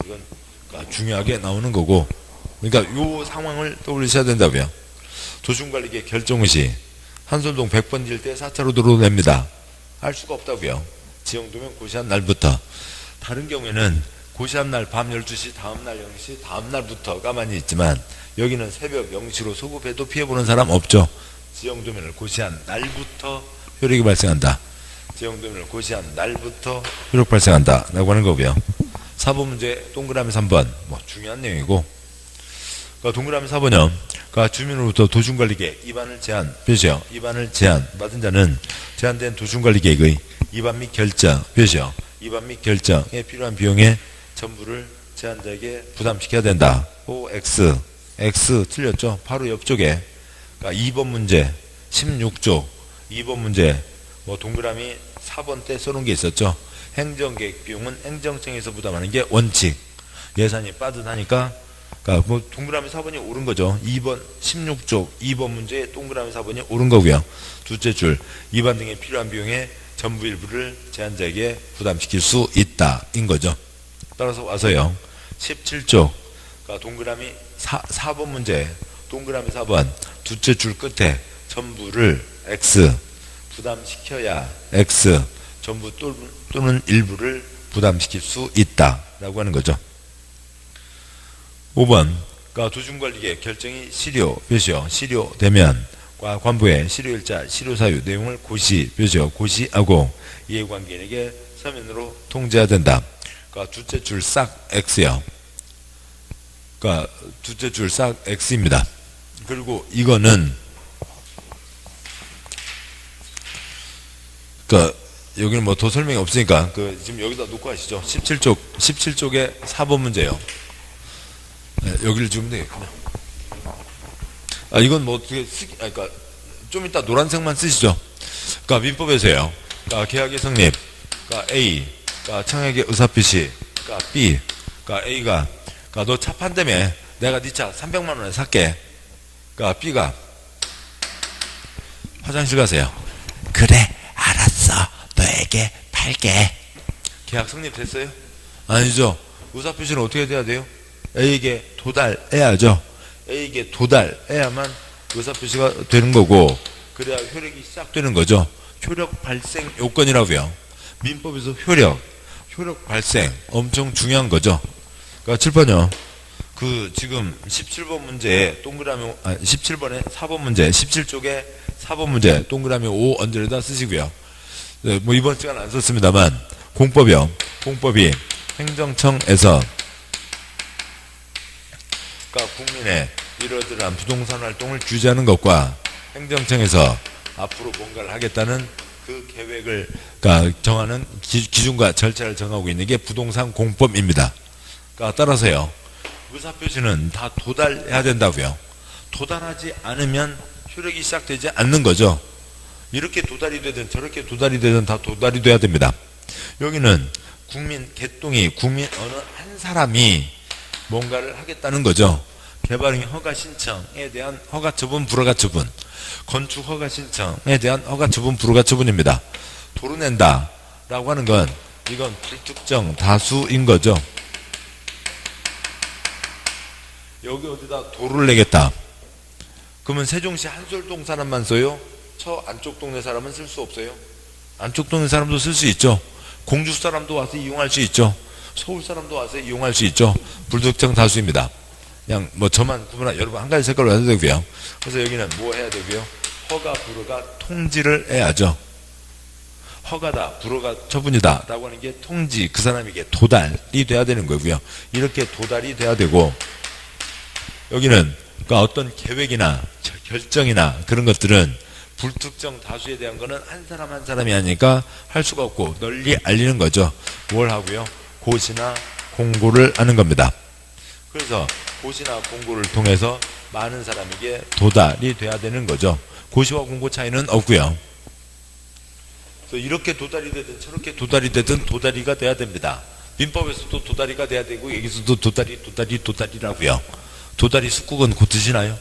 이건 그러니까 중요하게 나오는 거고, 그러니까 요 상황을 떠올리셔야 된다고요. 도중관리계 결정 시 한솔동 100번지 일대 4차로 도로 냅니다. 할 수가 없다고요. 지형도면 고시한 날부터. 다른 경우에는 고시한 날 밤 12시, 다음날 0시, 다음날부터가 많이 있지만, 여기는 새벽 0시로 소급해도 피해보는 사람 없죠. 지형도면을 고시한 날부터 효력이 발생한다. 지형도면을 고시한 날부터 효력 발생한다 라고 하는 거고요. 4번 문제 동그라미 3번 뭐 중요한 내용이고, 그러니까 동그라미 4번요. 그러니까 주민으로부터 도중관리계획 위반을 제한 표시요. 위반을 제한 받은 자는 제한된 도중관리계획의 위반 및 결정 표시요. 위반 및 결정에 필요한 비용의 전부를 제한자에게 부담시켜야 된다. 오 X 틀렸죠. 바로 옆쪽에, 그러니까 2번 문제 16쪽 2번 문제 뭐 동그라미 4번 때 써놓은 게 있었죠. 행정계획 비용은 행정청에서 부담하는 게 원칙. 예산이 빠듯하니까, 그러니까 뭐 동그라미 4번이 옳은 거죠. 2번 16쪽 2번 문제에 동그라미 4번이 옳은 거고요. 둘째 줄 위반 등에 필요한 비용의 전부 일부를 제한자에게 부담시킬 수 있다 인 거죠. 따라서 와서요. 17쪽 그러니까 동그라미 4번 문제 동그라미 4번 둘째 줄 끝에 전부를 X 부담시켜야 X 전부 또는 일부를 부담시킬 수 있다라고 하는 거죠. 5번 도중관리계 결정이 실효 실효되면 관부의 실효일자 실효사유 내용을 고시 고시하고 이해관계인에게 서면으로 통지해야 된다. 둘째 줄 싹 X요. 둘째 줄 싹 X입니다. 그리고 이거는 여기는 뭐 더 설명이 없으니까 지금 여기다 놓고 하시죠. 17쪽에 4번 문제요. 네, 여기를 주면 되겠구나. 이건 뭐 어떻게 그러니까 좀 이따 노란색만 쓰시죠. 민법에서요. 계약의 성립. A. 청약의 의사표시. B. A가 너 차 판다며 내가 네 차 300만 원에 살게. B가 화장실 가세요. 그래 알았어 너에게 팔게. 계약 성립됐어요? 아니죠. 의사표시는 어떻게 돼야 돼요? A에게 도달해야죠. A에게 도달해야만 의사표시가 되는 거고 그래야 효력이 시작되는 거죠. 효력 발생 요건이라고요. 민법에서 효력 발생 엄청 중요한 거죠. 7번요. 지금 17번 문제에 동그라미 17번에 4번 문제 17쪽에 4번 문제 동그라미 5 언저리다 쓰시고요. 네, 뭐 이번 시간 안 썼습니다만 공법이요. 공법이 행정청에서 국민의 이러저러한 부동산 활동을 규제하는 것과 행정청에서 앞으로 뭔가를 하겠다는 그 계획을 정하는 기준과 절차를 정하고 있는 게 부동산 공법입니다. 따라서요. 의사표시는 다 도달해야 된다고요. 도달하지 않으면 효력이 시작되지 않는 거죠. 이렇게 도달이 되든 저렇게 도달이 되든 다 도달이 돼야 됩니다. 여기는 국민 개똥이 국민 어느 한 사람이 뭔가를 하겠다는 거죠. 개발행 허가 신청에 대한 허가 처분, 불허가 처분, 건축 허가 신청에 대한 허가 처분, 불허가 처분입니다. 도로 낸다 라고 하는 건 이건 불특정 다수인 거죠. 여기 어디다 도로를 내겠다. 그러면 세종시 한솔동 사람만 써요? 저 안쪽 동네 사람은 쓸 수 없어요? 안쪽 동네 사람도 쓸 수 있죠. 공주 사람도 와서 이용할 수 있죠. 서울 사람도 와서 이용할 수 있죠. 불특정 다수입니다. 그냥 뭐 저만 구분하 여러분 한 가지 색깔로 해도 되고요. 그래서 여기는 뭐 해야 되고요? 허가 불허가 통지를 해야죠. 허가다 불허가 처분이다 라고 하는 게 통지 그 사람에게 도달이 돼야 되는 거고요. 이렇게 도달이 돼야 되고 여기는 어떤 계획이나 결정이나 그런 것들은 불특정 다수에 대한 거는 한 사람 한 사람이 하니까 할 수가 없고 널리 알리는 거죠. 뭘 하고요? 고시나 공고를 하는 겁니다. 그래서 고시나 공고를 통해서 많은 사람에게 도달이 돼야 되는 거죠. 고시와 공고 차이는 없고요. 그래서 이렇게 도달이 되든 저렇게 도달이 되든 도달이가 돼야 됩니다. 민법에서도 도달이가 돼야 되고 여기서도 도달이라고요. 도다리 숫국은 곧 드시나요?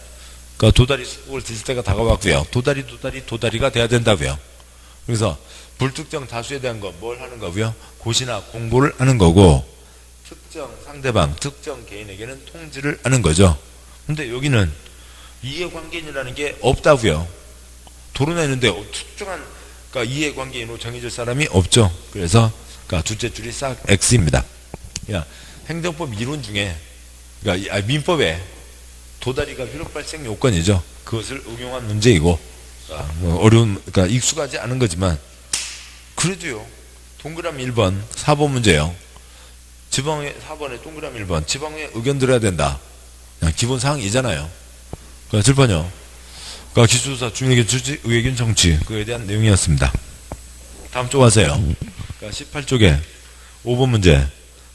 도다리 숫국을 드실 때가 다가왔고요. 도다리가 돼야 된다고요. 그래서 불특정 다수에 대한 건 뭘 하는 거고요? 고시나 공고를 하는 거고 특정 상대방, 특정 개인에게는 통지를 하는 거죠. 근데 여기는 이해관계인이라는 게 없다고요. 도로 내는데 특정한 이해관계인으로 정해질 사람이 없죠. 그래서 둘째 줄이 싹 X입니다. 행정법 이론 중에 민법에 도다리가 효력 발생 요건이죠. 그것을 응용한 문제이고 뭐 어려운 익숙하지 않은 거지만 그래도요. 동그라미 1번 4번 문제요. 지방회 4번에 동그라미 1번 지방회 의견 들어야 된다. 기본 사항이잖아요. 7번요. 기초조사 주민에게 주지 의견 정치 그에 대한 내용이었습니다. 다음 쪽 가세요. 18쪽에 5번 문제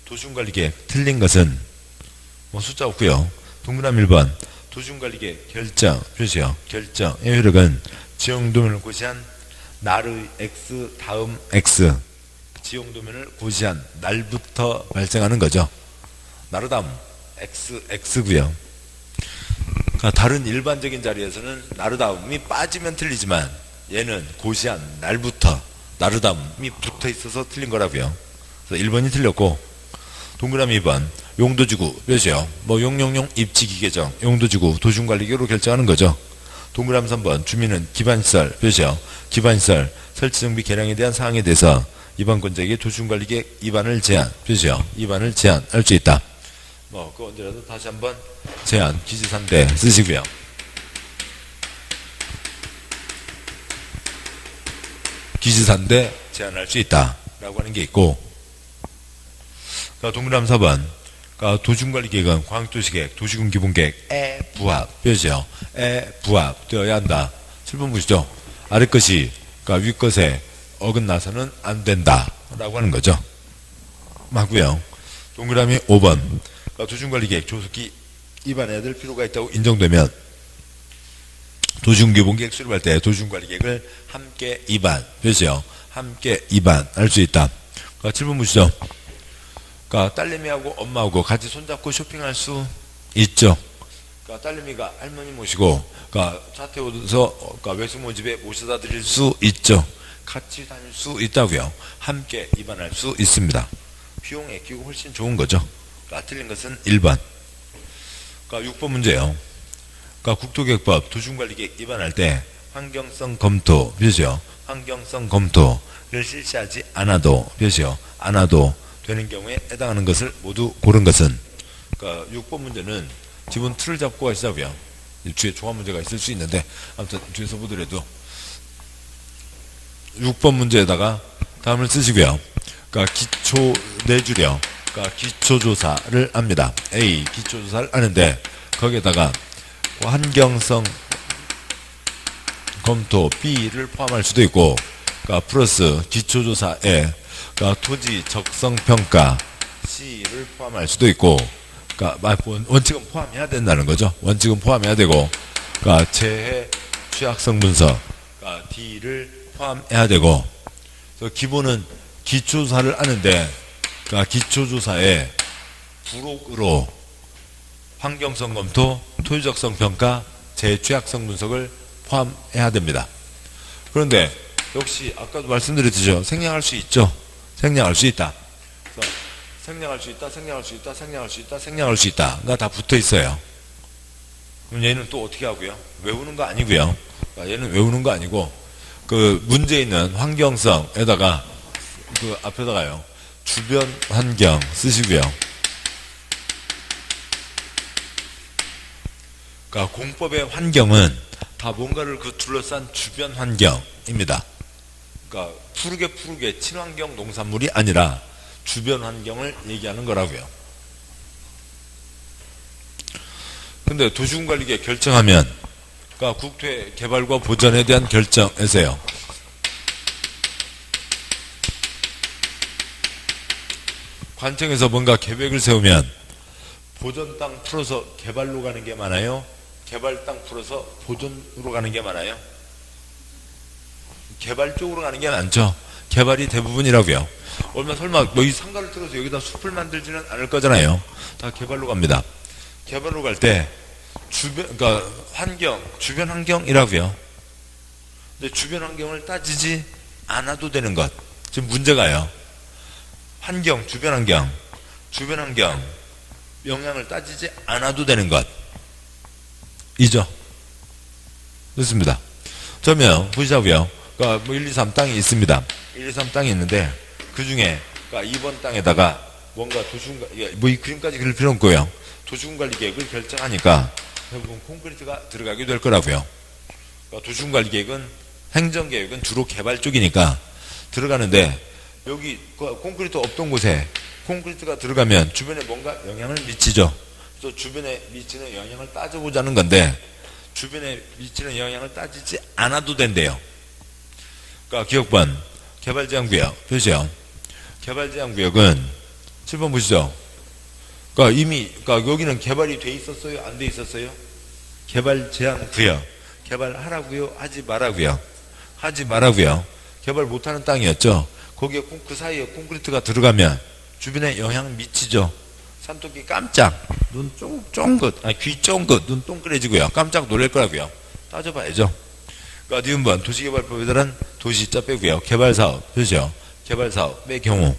도시군관리계획 틀린 것은 뭐 숫자 없고요. 동그라미 1번 도시군관리계획 결정 표시요. 결정의 효력은 지형도면을 고시한 날의 X 다음 X 지형도면을 고시한 날부터 발생하는 거죠. 날의 다음 X고요. 다른 일반적인 자리에서는 날의 다음이 빠지면 틀리지만 얘는 고시한 날부터 날의 다음이 붙어 있어서 틀린 거라고요. 그래서 1번이 틀렸고 동그라미 2번 용도지구 몇이요? 뭐 용용용 입지기계정 용도지구 도시군관리계획으로 결정하는 거죠. 동그라미 3번 주민은 기반시설 표시요. 기반시설 설치 정비 개량에 대한 사항에 대해서 입안권자에게 도시군관리계획 입안을 제한 표시요. 입안을 제한할 수 있다. 뭐 그 언제라도 다시 한번 제한 기지산대 쓰시고요. 기지산대 제한할 수 있다 라고 하는 게 있고, 동그라미 4번 도시군관리계획은 광역도시계획, 도시군기본계획에 부합 표시요. 에 부합되어야 한다. 7번 보시죠. 아래 것이 위 것에 어긋나서는 안 된다 라고 하는 거죠. 맞고요. 동그라미 5번 도시군관리계획 조속히 입안해야 될 필요가 있다고 인정되면 도시군기본계획 수립할 때 도시군관리계획을 함께 입안 표시요. 함께 입안할 수 있다. 7번 보시죠. 딸내미하고 엄마하고 같이 손잡고 쇼핑할 수 있죠. 딸내미가 할머니 모시고 차 태워서 외숙 모집에 모셔다 드릴 수 있죠. 같이 다닐 수 있다고요. 함께 입안할 수 있습니다. 비용이 아끼고 훨씬 좋은 거죠. 틀린 것은 1번. 6번 문제요. 국토계획법 도시군관리계획 입안할 때 환경성 검토 표시요. 환경성 검토를 실시하지 않아도 표시요. 않아도 되는 경우에 해당하는 것을 모두 고른 것은 6번 문제는 지문 틀을 잡고 가시자고요. 뒤에 종합 문제가 있을 수 있는데 아무튼 뒤에서 보더라도 6번 문제에다가 다음을 쓰시고요. 기초 내주령 기초조사를 합니다. A 기초조사를 하는데 거기에다가 환경성 검토 B를 포함할 수도 있고 플러스 기초조사에 토지 적성평가 C를 포함할 수도 있고 원칙은 포함해야 된다는 거죠. 원칙은 포함해야 되고 재해 취약성 분석 D를 포함해야 되고, 기본은 기초조사를 하는데 기초조사에 부록으로 환경성 검토, 토지적성 평가, 재해 취약성 분석을 포함해야 됩니다. 그런데 역시 아까도 말씀드렸죠. 생략할 수 있죠. 생략할 수 있다. 생략할 수 있다, 생략할 수 있다, 생략할 수 있다, 생략할 수 있다가 다 붙어 있어요. 그럼 얘는 또 어떻게 하고요? 외우는 거 아니고요. 얘는 외우는 거 아니고 문제에 있는 환경성에다가 앞에다가요. 주변 환경 쓰시고요. 공법의 환경은 다 뭔가를 둘러싼 주변 환경입니다. 푸르게 친환경 농산물이 아니라 주변 환경을 얘기하는 거라고요. 근데 도시군관리계획 결정하면 국토의 개발과 보전에 대한 결정에서요. 관청에서 뭔가 계획을 세우면 보전 땅 풀어서 개발로 가는 게 많아요? 개발 땅 풀어서 보전으로 가는 게 많아요? 개발 쪽으로 가는 게 많죠. 개발이 대부분이라고요. 얼마 설마 이 상가를 틀어서 여기다 숲을 만들지는 않을 거잖아요. 다 개발로 갑니다. 개발로 갈 때 환경, 주변 환경이라고요. 근데 주변 환경을 따지지 않아도 되는 것. 지금 문제가요. 환경, 주변 환경 영향을 따지지 않아도 되는 것. 이죠. 됐습니다. 그러면 보시자고요. 1, 2, 3 땅이 있습니다. 1, 2, 3 땅이 있는데 그 중에 2번 땅에다가 뭔가 이 그림까지 그릴 필요는 없고요. 도시군관리계획을 결정하니까 결국은 콘크리트가 들어가게 될 거라고요. 도시군관리계획은 행정계획은 주로 개발 쪽이니까 들어가는데 여기 콘크리트 없던 곳에 콘크리트가 들어가면 주변에 뭔가 영향을 미치죠. 그래서 주변에 미치는 영향을 따져보자는 건데 주변에 미치는 영향을 따지지 않아도 된대요. 기억번 개발제한구역 표시요. 개발제한구역은 7번 보시죠. 이미 여기는 개발이 돼 있었어요? 안 돼 있었어요? 개발제한구역 개발하라고요? 하지 말라고요? 하지 말라고요. 개발 못하는 땅이었죠. 거기에 그 사이에 콘크리트가 들어가면 주변에 영향 미치죠. 산토끼 깜짝 눈 쫑긋 귀 쫑긋 눈 동그래지고요. 깜짝 놀랄 거라고요. 따져봐야죠. 니은번 도시개발법에 따른 도시자 빼고요. 개발사업 표시요. 개발사업의 경우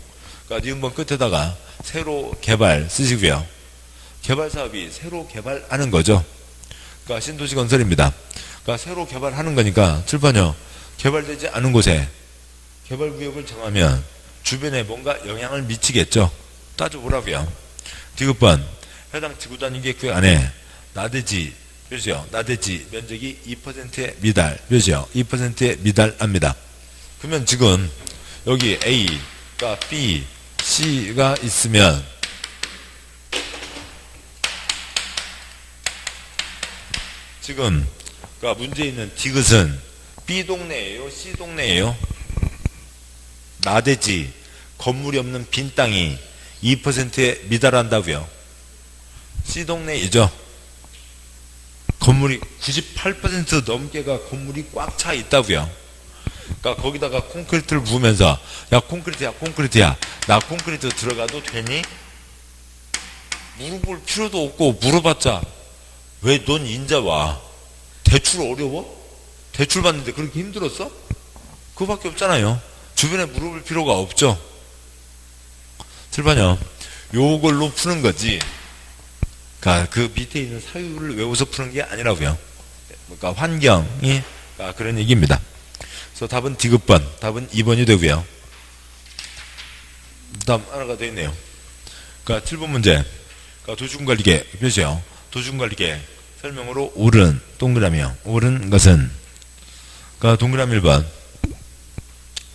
니은번 끝에다가 새로 개발 쓰시고요. 개발사업이 새로 개발하는 거죠. 신도시 건설입니다. 그러니까 새로 개발하는 거니까 칠판요. 개발되지 않은 곳에 개발구역을 정하면 주변에 뭔가 영향을 미치겠죠. 따져보라고요. 디귿번 해당 지구단위계획 안에 나대지 몇이요? 나대지 면적이 2%에 미달 몇이요? 2%에 미달합니다. 그러면 지금 여기 A가 B, C가 있으면 지금 그러니까 문제 있는 디귿은 B 동네예요? C 동네예요? 나대지 건물이 없는 빈 땅이 2%에 미달한다고요. C 동네이죠. 건물이 98% 넘게가 건물이 꽉 차 있다고요. 그러니까 거기다가 콘크리트를 부으면서 야 콘크리트야 나 콘크리트 들어가도 되니? 물어볼 필요도 없고 물어봤자 왜 넌 인자 와? 대출 어려워? 대출 받는데 그렇게 힘들었어? 그거밖에 없잖아요. 주변에 물어볼 필요가 없죠. 7번이요. 요걸로 푸는 거지. 그러니까 그 밑에 있는 사유를 외워서 푸는 게 아니라고요. 그러니까 환경이 그러니까 그런 얘기입니다. 그래서 답은 디귿번, 답은 2번이 되고요. 다음 하나가 되어 있네요. 그러니까 7번 문제. 그러니까 도시군관리계 표시요. 도시군관리계 설명으로 옳은 동그라미요. 옳은 것은 그러니까 동그라미 1번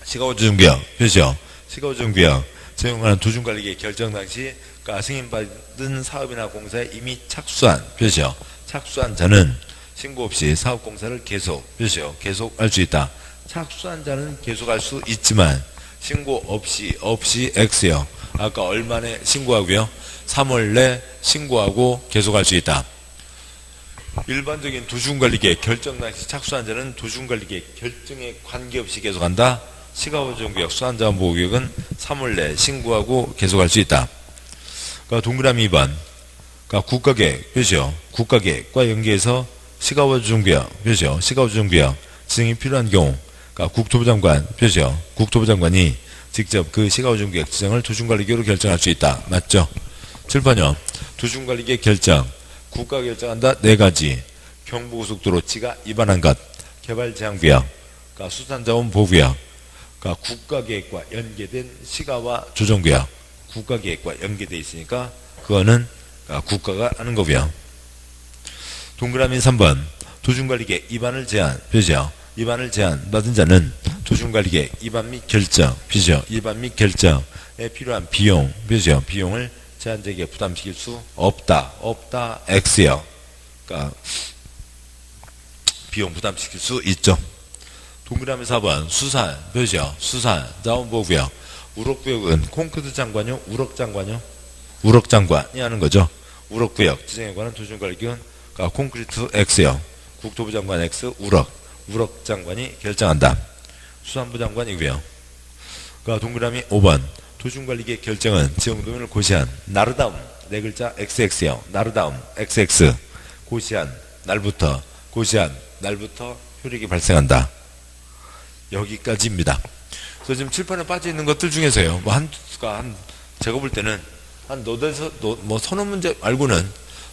시가우주정구역 표시요. 시가우주정구역 적용하는 도시군관리계 결정 당시 그러니까 승인받은 사업이나 공사에 이미 착수한 표시요. 착수한 자는 신고 없이 사업공사를 계속 표시요. 계속할 수 있다. 착수한 자는 계속할 수 있지만 신고 없이 X요. 아까 얼마내 신고하고요. 3월 내 신고하고 계속할 수 있다. 일반적인 도시군관리계 결정 당시 착수한 자는 도시군관리계 결정에 관계없이 계속한다. 시가보존구역 수안자원보호구역은 3월 내 신고하고 계속할 수 있다. 그러니까 동그라미 2번 그러니까 국가계획 표시요. 국가계획과 연계해서 시가보존구역 표시요. 시가보존구역 지정이 필요한 경우 그러니까 국토부 장관 표시요. 국토부 장관이 직접 그 시가보존구역 지정을 도시군관리계획으로 결정할 수 있다. 맞죠? 7번요. 도시군관리계획 결정 국가 결정한다. 4가지 경부고속도로치가 위반한 것 개발제한구역 그러니까 수산자원 보호구역 그러니까 국가계획과 연계된 시가와 조정구역 국가계획과 연계되어 있으니까 그거는 국가가 하는 거고요. 동그라미 3번 도시군관리계획 위반을 제한 표시요. 위반을 제한받은 자는 도시군관리계획 위반 및 결정 표시요. 위반 및 결정에 필요한 비용 표시요. 비용을 제한자에게 부담시킬 수 없다. X요. 그러니까 비용 부담시킬 수 있죠. 동그라미 4번 수산 표시요. 수산 자원보호구역 우럭구역은 콘크리트 장관요. 우럭장관요. 우럭장관이 하는 거죠. 우럭구역 지정에 관한 도시군관리계획은 그러니까 콘크리트 X요. 국토부 장관 X 우럭장관이 결정한다. 수산부 장관이고요. 그러니까 동그라미 5번 도시군관리계획 결정은 지역도민을 고시한 나르다움 4글자 XX요. 나르다움 XX 고시한 날부터 효력이 발생한다. 여기까지입니다. 그래서 지금 칠판에 빠져 있는 것들 중에서요. 제가 볼 때는 한 너댓서 뭐 서너 문제 말고는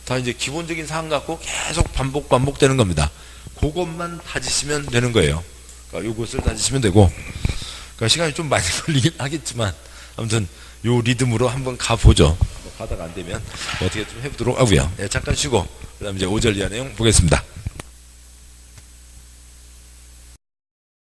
다 이제 기본적인 사항 갖고 계속 반복되는 겁니다. 그것만 다지시면 되는 거예요. 그러니까 요것을 다지시면 되고, 그러니까 시간이 좀 많이 걸리긴 하겠지만, 아무튼 요 리듬으로 한번 가보죠. 가다가 안 되면 어떻게 좀 해보도록 하고요. 네, 잠깐 쉬고, 그 다음 이제 5절 이하 내용 보겠습니다.